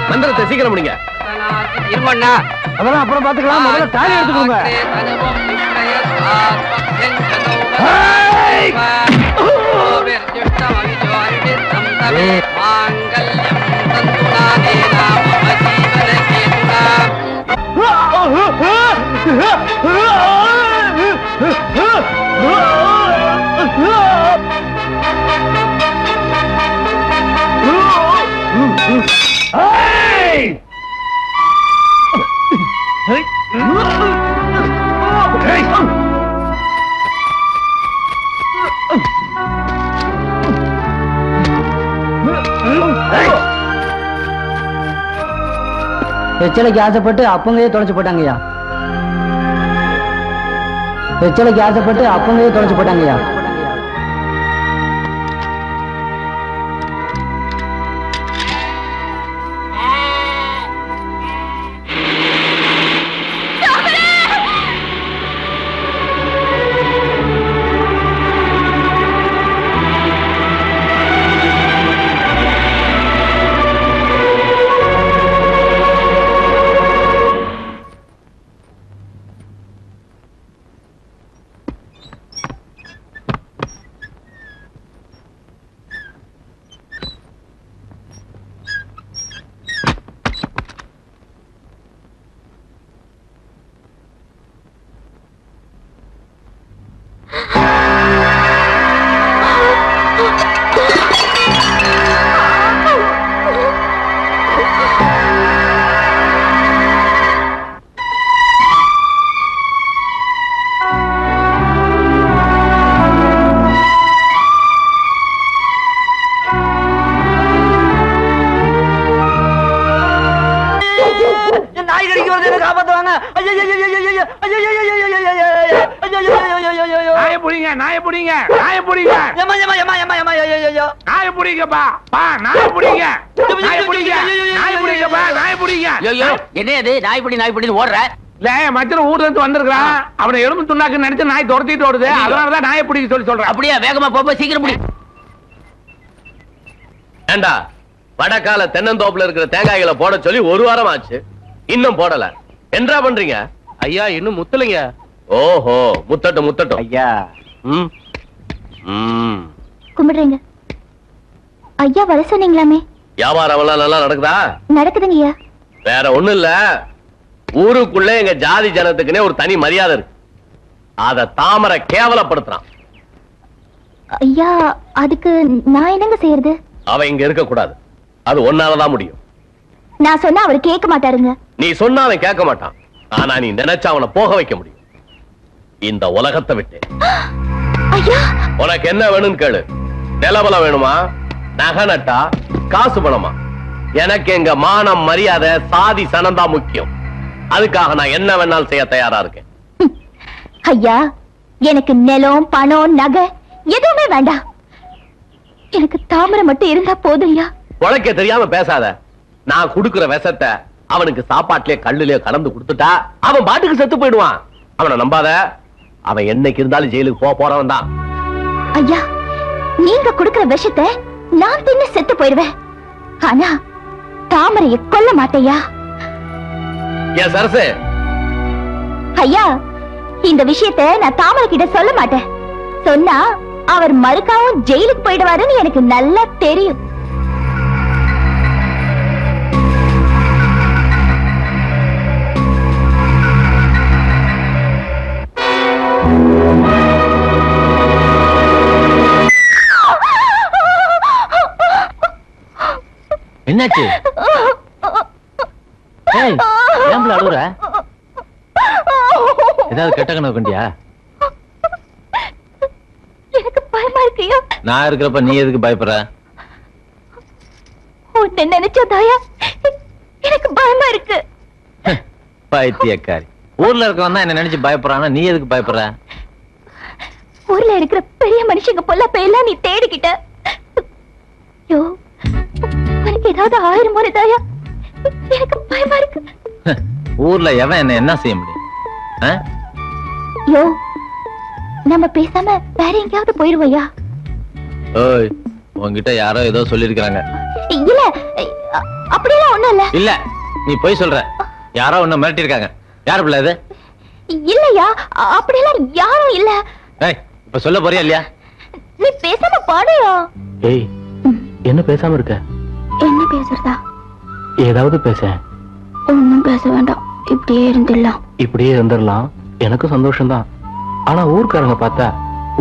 மந்திரத்தை சீக்கிரம் முடிங்க. அதெல்லாம் அப்புறம் பாத்துக்கலாம். முதல்ல தாலி எடுத்துக்கோங்க. எச்சலைக்கு ஆசைப்பட்டு அப்பங்கையே தொலைச்சு போட்டாங்கய்யா. எச்சலைக்கு ஆசைப்பட்டு அப்பங்கையே தொலைச்சு போட்டாங்கய்யா. ஊர்ல இருந்து வந்திருக்கான். அவனை எலும்பு துண்டாக்கு நினைச்சு நாய் துரத்திட்டு ஓடுது. அதனாலதான் நாயை பிடிக்க சொல்லி சொல்றேன். அப்படியே வேகமா போய் சீக்கிரம் பிடி. ஏண்டா வடக்கால தென்னந்தோப்புல இருக்கிற தேங்காய்களை போட சொல்லி ஒரு வாரம் ஆச்சு, இன்னும் போடல. என்ன பண்றீங்க? ஐயா இன்னும் முத்தலைங்க. ஓஹோ, முத்தட்டும் முத்தட்டும் ஐயா. கும்பிடுறீங்க ஐயா. வர சொன்னீங்களாமே. வியாபாரம் எல்லாம் நல்லா நடக்குதா? நடக்குதுங்க ஐயா. வேற ஒண்ணும் இல்ல, ஊருக்குள்ள எங்க ஜாதி ஜனத்துக்குன்னே ஒரு தனி மரியாதை இருக்கு. அத தாமரை கேவலப்படுத்துறான். ஐயா அதுக்கு நான் என்னங்க செய்யறது? அவ இங்க இருக்க கூடாது. அது ஒன்னாலதான் முடியும். நான் சொன்னா அவர் கேட்க மாட்டாருங்க. நீ சொன்னா அவன் கேட்க மாட்டான். ஆனா நீ நினைச்சா அவனை போக வைக்க முடியும். இந்த உலகத்தை விட்டு. ஐயா உனக்கு என்ன வேணும்னு கேளு. நிலபலம் வேணுமா, நகை நட்டா, காசு பணமா? எனக்கு எங்க மானம் மரியாதை சாதி சனந்தா முக்கியம். அதுக்காக நான் என்ன வேணாலும் செய்ய தயாரா இருக்கேன். ஐயா எனக்கு நிலம் பணம் நகை எதுவுமே வேண்டாம். எனக்கு தாமரை மட்டும் இருந்தா போதும் ஐயா. உழைக்க தெரியாம பேசாத. நான் குடுக்கிற விஷத்தை அவனுக்கு சாப்பாட்டிலே கல்லுலயே கலந்து கொடுத்துட்டா அவன் பாட்டுக்கு செத்து போயிடுவான். அவனை நம்பாத. அவன் என்னைக்கு இருந்தாலும் ஜெயிலுக்கு போறவன் தான். ஐயா நீங்க குடுக்கிற விஷத்தை நான் தின்னு செத்து போயிடுவேன். ஆனா தாமரையை கொல்ல மாட்டையா? ஏன் சரசு? ஐயா இந்த விஷயத்தை நான் தாமரை கிட்ட சொல்ல மாட்டேன். சொன்னா அவர் மறுக்காவும் ஜெயிலுக்கு போயிடுவாருன்னு எனக்கு நல்லா தெரியும். என்னாச்சு? ஏன் அழுகுற? ஏதாவது கெட்ட கனவு கண்டியா? எனக்கு பயமா இருக்கியா? நான் இருக்கிறப்ப நீ எதுக்கு பயப்படுற? உன்னை நினைச்சதாயா எனக்கு பயமா இருக்கு. பைத்தியக்காரி. ஊர்ல இருக்கவன் தான் என்ன நினைச்சு பயப்படுறானா, நீ எதுக்கு பயப்படுற? ஊர்ல இருக்கிற பெரிய மனுஷங்க போல எல்லாம் நீ தேடிக்கிட்ட. யோ, உனக்கு ஏதாவது ஆயிரம் தாயா? எனக்கு பயமா இருக்கு. ஊர்ல எவன் என்ன செய்ய முடியும்? யோ, நம்ம பேசாம வேற எங்கேயாவது போயிருவோயா? ஓய், உன்கிட்ட யாரோ ஏதோ சொல்லிருக்காங்க. இல்ல, அப்படியெல்லாம் ஒண்ணும் இல்ல. இல்ல, நீ போய் சொல்ற. யாரோ உன்னை மிரட்டி இருக்காங்க. யாரு பிள்ளை இது? இல்லையா, அப்படியெல்லாம் யாரும் இல்ல. ஏய், இப்ப சொல்ல போறியா இல்லையா? நீ பேசாம பாடுயா. ஏய், என்ன பேசாம இருக்க? என்ன பேசுறதா? ஏதாவது பேச. ஒண்ணும் பேச வேண்டாம், இப்படியே இருந்துடலாம். இப்படியே இருந்துடலாம். எனக்கு சந்தோஷம் தான். ஆனா ஊர்க்காரங்க பார்த்தா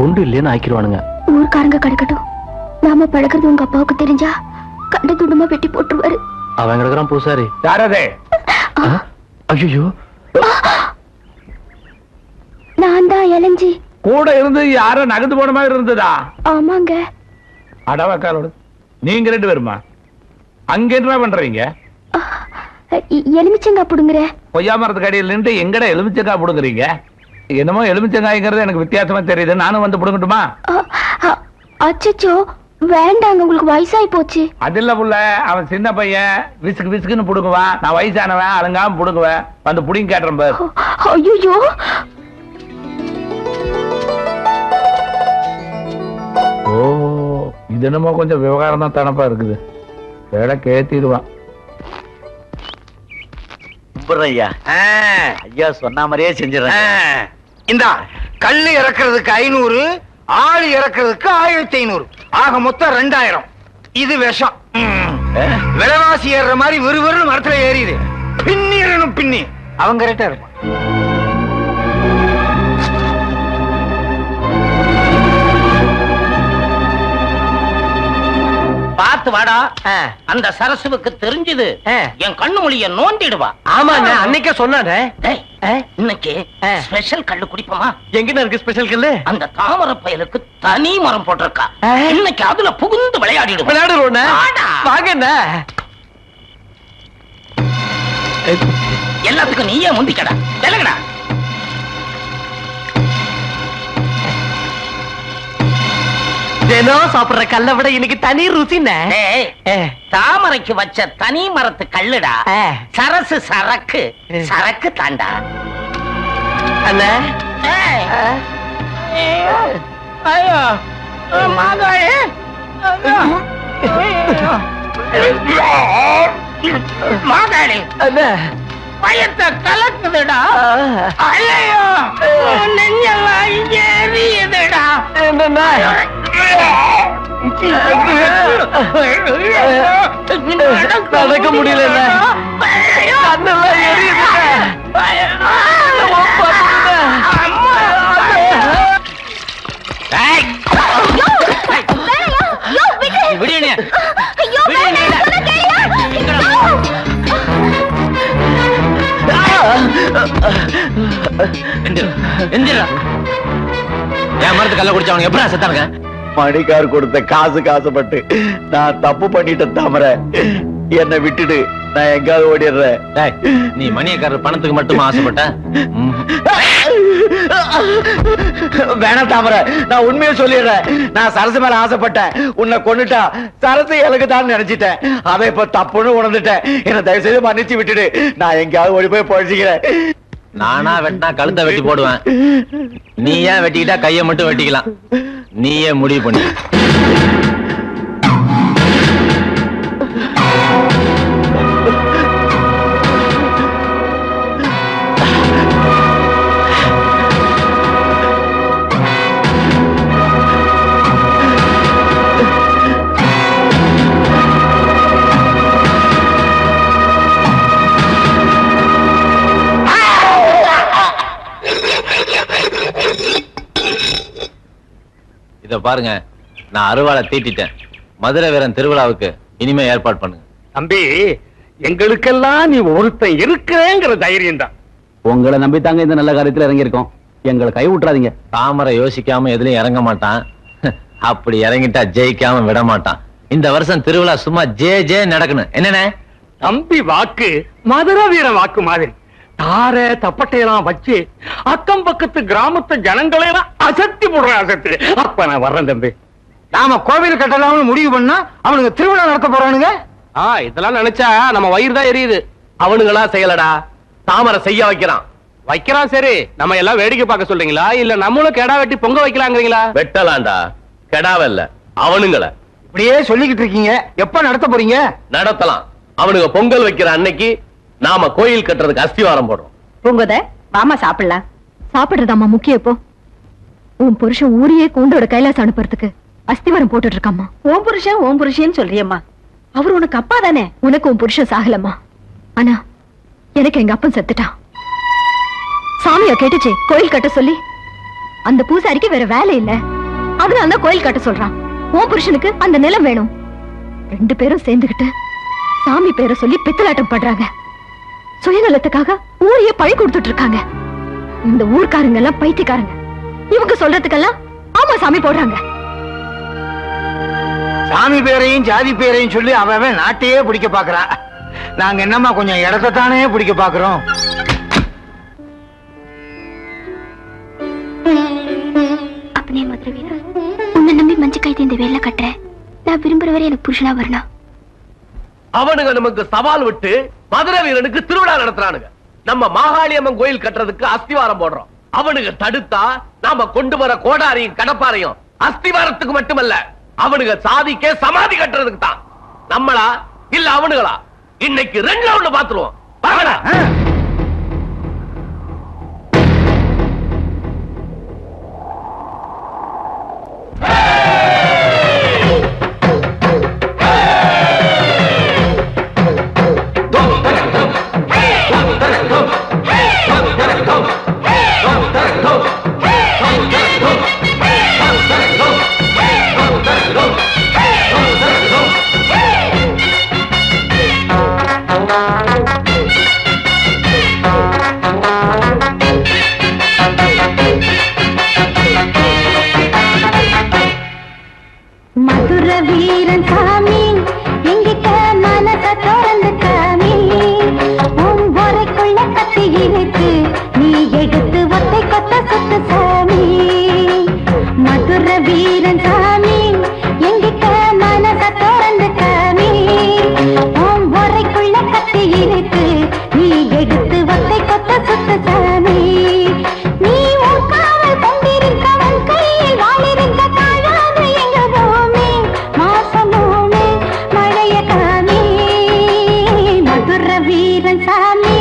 ஒன்று இல்லைன்னு ஆக்கிடுவானுங்க. ஊர்க்காரங்க கிடைக்கட்டும், நாம பழக்கிறது உங்க அப்பாவுக்கு தெரிஞ்சா கண்டு துண்டமா வெட்டி போட்டுருவாரு. அவன் கிடக்குறான் பூசாரி. யாரதே? ஐயோ, நான் தான் இளஞ்சி. கூட இருந்து யாரோ நகர்ந்து போன மாதிரி இருந்ததா? ஆமாங்க. அடவக்காரோடு நீங்க 2 பேருமா? அங்க என்ன பண்றீங்க? எலுமிச்சங்காய் புடுங்குற. பொய்யா மரத்துக்கு அடியில் நின்று எங்கட எலுமிச்சங்காய் புடுங்குறீங்க? என்னமோ எலுமிச்சங்காய்ங்கிறது எனக்கு வித்தியாசமா தெரியுது. நானும் வந்து புடுங்கட்டுமா? அச்சச்சோ, வேண்டாங்க, உங்களுக்கு வயசாகி போச்சு. அது இல்ல புள்ள, அவன் சின்ன பையன், விசுக்கு விசுக்குன்னு புடுங்குவான். நான் வயசானவன், அழுங்காம புடுங்குவேன். வந்து புடிங்க கேட்டுறேன் பாரு. ஐயோ, ஓ, இது என்னமோ கொஞ்சம் விவகாரம் தான் தனப்பா இருக்குது. வேலை கேத்திடுவான். ஐயா, ஐயா சொன்ன மாதிரியே செஞ்சிடறேன். இந்த கல்லு இறக்குறதுக்கு 500, ஆள் இறக்குறதுக்கு 1500, ஆக மொத்தம் 2000. இது விஷம். விலைவாசி ஏறுற மாதிரி விறுவிறுன்னு மரத்துல ஏறிது. பின்னிடணும், பின்னி. அவங்க கரெக்டா இருக்கும். பார்த்து வாடா. அந்த சரசுவுக்கு தெரிஞ்சது என் கண்ணு மொழிய நோண்டிடுவா. ஆமா, அன்னைக்கே சொன்னானே. இன்னைக்கு ஸ்பெஷல் கல்லு குடிப்போமா? எங்க இருக்கு ஸ்பெஷல் கல்லு? அந்த தாமரை பயலுக்கு தனி மரம் போட்டிருக்கா. இன்னைக்கு அதுல புகுந்து விளையாடிடுவோம். விளையாடுறோம். வாங்க. எல்லாத்துக்கும் நீயே முந்திக்கடா. விலகடா. தினம் சாப்பிடுற கல்லை விட இன்னைக்கு தனி ருசின்னு. தாமரைக்கு வச்ச தனி மரத்து கல்லுடா. சரசு சரக்கு சரக்கு தாண்டா. அண்ணா, ஐயோ மாகாயே, மாகாளி பயத்தை கலக்குதுடா. ஐயோ, நெஞ்செல்லாம் இங்க எரியுதுடா. என்னன்னா நடக்க முடியல. கண்ணெல்லாம் எரியுது. என் மரத்து கல்ல குடிச்சவனுக்கு எப்படி செத்தாருங்க? மணிக்கார் கொடுத்த காசுக்கு ஆசைப்பட்டு நான் தப்பு பண்ணிட்டேன். தாமரை, என்னை விட்டுடு, நான் எங்காவது ஓடிடுறேன். நீ மணியக்காரர் பணத்துக்கு மட்டும் ஆசைப்பட்ட? வேணாம் தாமரை, நான் உண்மையை சொல்லிடுறேன். நான் சரசு மேல ஆசைப்பட்டேன். உன்னை கொன்னுட்டா சரசு எனக்கு தான் நினைச்சிட்டேன். அதை இப்ப தப்புன்னு உணர்ந்துட்டேன். என்ன தயவு செய்து மன்னிச்சு விட்டுடு. நான் எங்கேயாவது ஓடி போய் பழிச்சுக்கிறேன். நானா வெட்டினா கழுத்தை வெட்டி போடுவேன். நீ ஏன் வெட்டிக்கிட்டா கையை மட்டும் வெட்டிக்கலாம். நீயே முடிவு பண்ணி. பாருங்க, நான் அருவாளை தீட்டிட்டேன். மதுரை வீரன் திருவிழாவுக்கு இனிமே ஏற்பாடு பண்ணுங்க. தம்பி, எங்களுக்கெல்லாம் நீ ஒருத்தன் இருக்கிறேங்கிற தைரியம் தான். உங்களை நம்பித்தாங்க இந்த நல்ல காரியத்துல இறங்கி இருக்கோம். எங்களை கை விட்டுறாதீங்க. தாமரை யோசிக்காம எதுலயும் இறங்க மாட்டான். அப்படி இறங்கிட்டா ஜெயிக்காம விட மாட்டான். இந்த வருஷம் திருவிழா சும்மா ஜே நடக்கணும். என்னண்ணே? தம்பி வாக்கு மதுரை வீர வாக்கு மாதிரி தார தப்பட்டையெல்லாம் வச்சு அக்கம் பக்கத்து கிராமத்து ஜனங்களையெல்லாம் அசத்தி போடுற அசத்தி. அப்ப நான் வர்றேன் தம்பி. நாம கோவில் கட்டலாம்னு முடிவு பண்ணா அவனுங்க திருவிழா நடத்த போறானுங்க. இதெல்லாம் நினைச்சா நம்ம வயிறு தான் எரியுது. அவனுங்களா செய்யலடா, தாமரை செய்ய வைக்கிறான். சரி, நம்ம எல்லாம் வேடிக்கை பார்க்க சொல்றீங்களா இல்ல நம்மளும் கெடா வெட்டி பொங்க வைக்கலாங்கிறீங்களா? வெட்டலாண்டா, கெடாவல்ல அவனுங்கள. இப்படியே சொல்லிக்கிட்டு இருக்கீங்க, எப்ப நடத்த போறீங்க? நடத்தலாம். அவனுங்க பொங்கல் வைக்கிற அன்னைக்கு நாம கோயில் கட்டுறதுக்கு அஸ்திவாரம் போடுறோம். பூங்கோத, வாமா சாப்பிடலாம். சாப்பிடுறதாம்மா முக்கியம். இப்போ உன் புருஷன் ஊரையே கூண்டோட கைலாசம் அனுப்புறதுக்கு அஸ்திவாரம் போட்டுட்டு இருக்காமா. ஓம் புருஷன் சொல்றியம்மா, அவர் உனக்கு அப்பா தானே. உனக்கு உன் புருஷன் சாகலம்மா, ஆனா எனக்கு எங்க அப்பன் செத்துட்டான். சாமியா கேட்டுச்சு கோயில் கட்ட சொல்லி. அந்த பூசாரிக்கு வேற வேலை இல்ல, அதனால கோயில் கட்ட சொல்றான். உன் புருஷனுக்கு அந்த நிலம் வேணும். 2 பேரும் சேர்ந்துகிட்டு சாமி பேரை சொல்லி பித்தலாட்டம் பண்றாங்க. சுயநலத்துக்காக ஊரையே பழி கொடுத்துட்டு இருக்காங்க. இந்த ஊர்க்காரங்க எல்லாம் பைத்தியக்காரங்க. இவங்க சொல்றதுக்கெல்லாம் ஆமா சாமி போடுறாங்க. சாமி பேரையும் ஜாதி பேரையும் சொல்லி அவன் நாட்டையே பிடிக்க பாக்குறான். நாங்க என்னமா கொஞ்சம் இடத்தானே பிடிக்க பாக்குறோம். அப்பனே மதுரை வீரா, உன்னை நம்பி மஞ்ச கைது இந்த வேலை கட்டுறேன். நான் விரும்புறவரை எனக்கு புருஷனா வரணும். அவனுங்க நமக்கு சவால் விட்டு மதுரை வீரனுக்கு திருவிழா நடத்துறானுங்க. நம்ம மாகாளியம்மன் கோயில் கட்டுறதுக்கு அஸ்திவாரம் போடுறோம். அவனுங்க தடுத்தா நாம கொண்டு வர கோடாரியும் கடப்பாரையும் அஸ்திவாரத்துக்கு மட்டுமல்ல, அவனுங்க சாதிக்கே சமாதி கட்டுறதுக்கு தான். நம்மளா இல்ல அவனுங்களா? இன்னைக்கு 2 ரவுண்ட் பாத்துருவோம். வாங்கடா. மதுரை வீரன் சாமி, எங்கிட்ட மனச திறந்து காமி. உன் உரைக்குள்ள கத்தி இருக்கு, நீ எடுத்து ஒத்தை கொத்த சுத்து சாமி. மதுரை வீரன் சாமி, எங்கிட்ட மனச திறந்து காமி. உன் உரைக்குள்ள கத்தி இருக்கு, நீ எடுத்து ஒத்தை கொத்த சுத்து சாமி. நீ உன் காவல் கொண்டிருக்க, உன் கையில் வாழிருக்க தாழாத எங்க பூமி. மாசமோனே மழைய காமி. மதுரை வீரன் சாமி,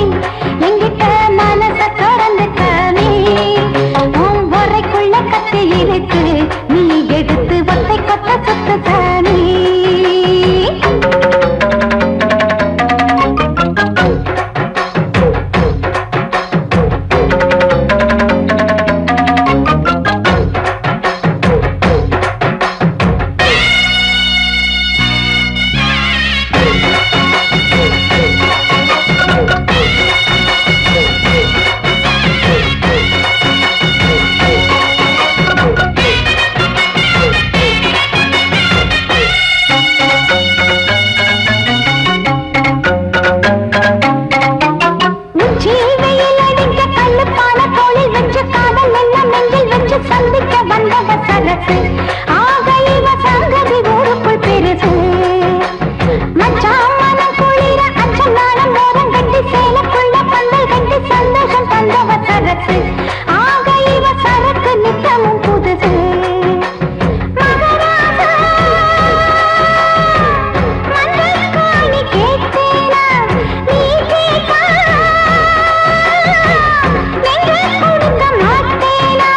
எங்கிட்ட மனச திறந்து காமி. உன் உரைக்குள்ள கத்தி இருக்கு, நீ எடுத்து ஒத்தை கொத்த சுத்து சாமி. சந்திக்க வந்தவ சரசு, ஆக இவ சங்கதி ஊருக்குள் பெருசு. மச்சான் மனம் குளிர அச்சம் நாளம் ஓரம் கட்டி சேலக்குள்ள பந்தல் கட்டி சந்தோஷம் தந்தவ சரசு, ஆக இவ சரக்கு நித்தமும் புதுசு. மகராசா மன்னர்காணி கேட்டேனா, நீ கேட்டா நெஞ்ச கொடுக்க மாட்டேனா.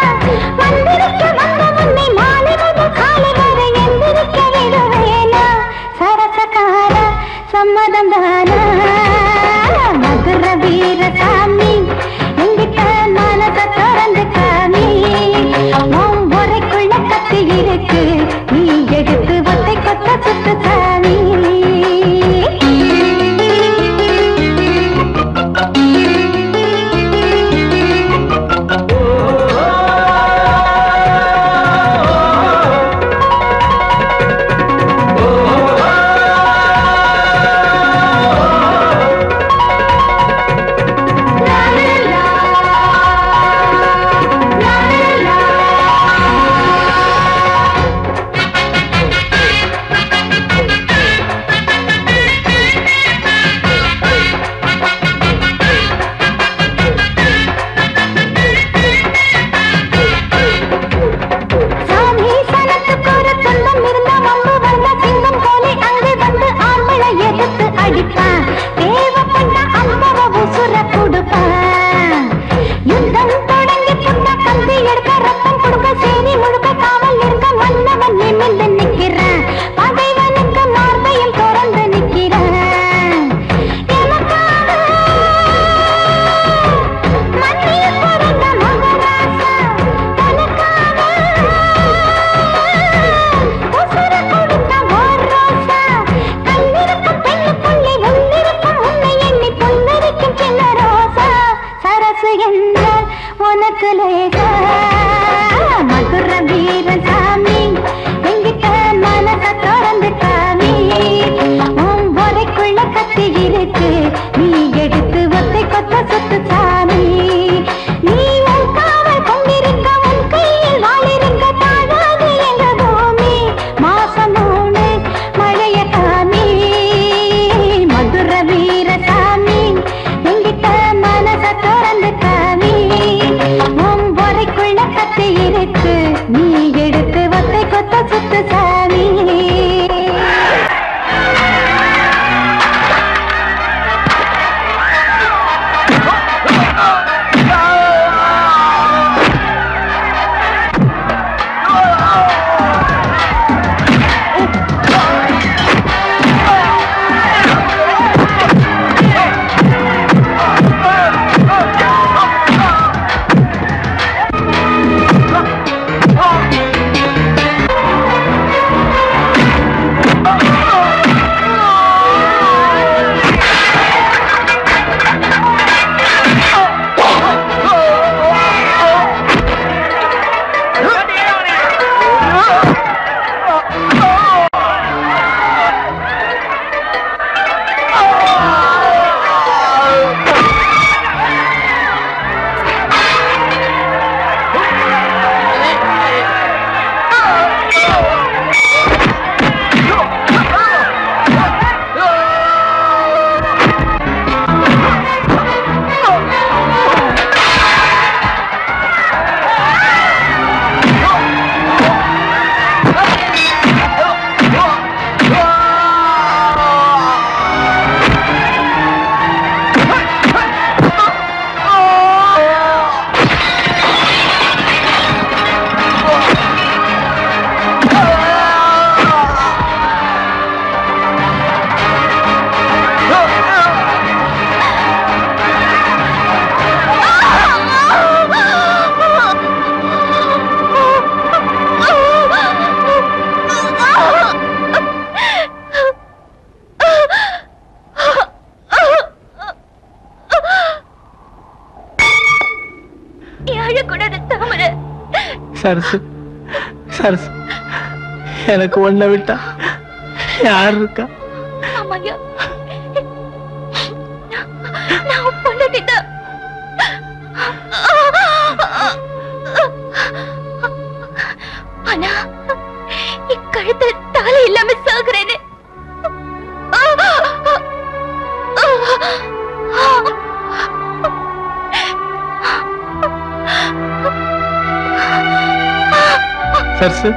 வந்திருக்க வந்த உன்னை மாலை முதல் காலை வரை எந்திரிக்க விடுவேனா. சரசக்கார சம்மதம் தானா. மதுரை வீர சாமி, எங்கிட்ட மனச திறந்து காமி. உன் உரைக்குள்ள கத்தி இருக்கு, சுத்து சாமி சரசு சரசு எனக்கு ஒன்ன விட்டா யார் இருக்கா? ஆமாங்க, நான் பொண்ணுகிட்டேன். ஆனா இக்கழுத்தில் தாலி இல்லாம சாகுறேன்னு சரசு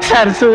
சரசு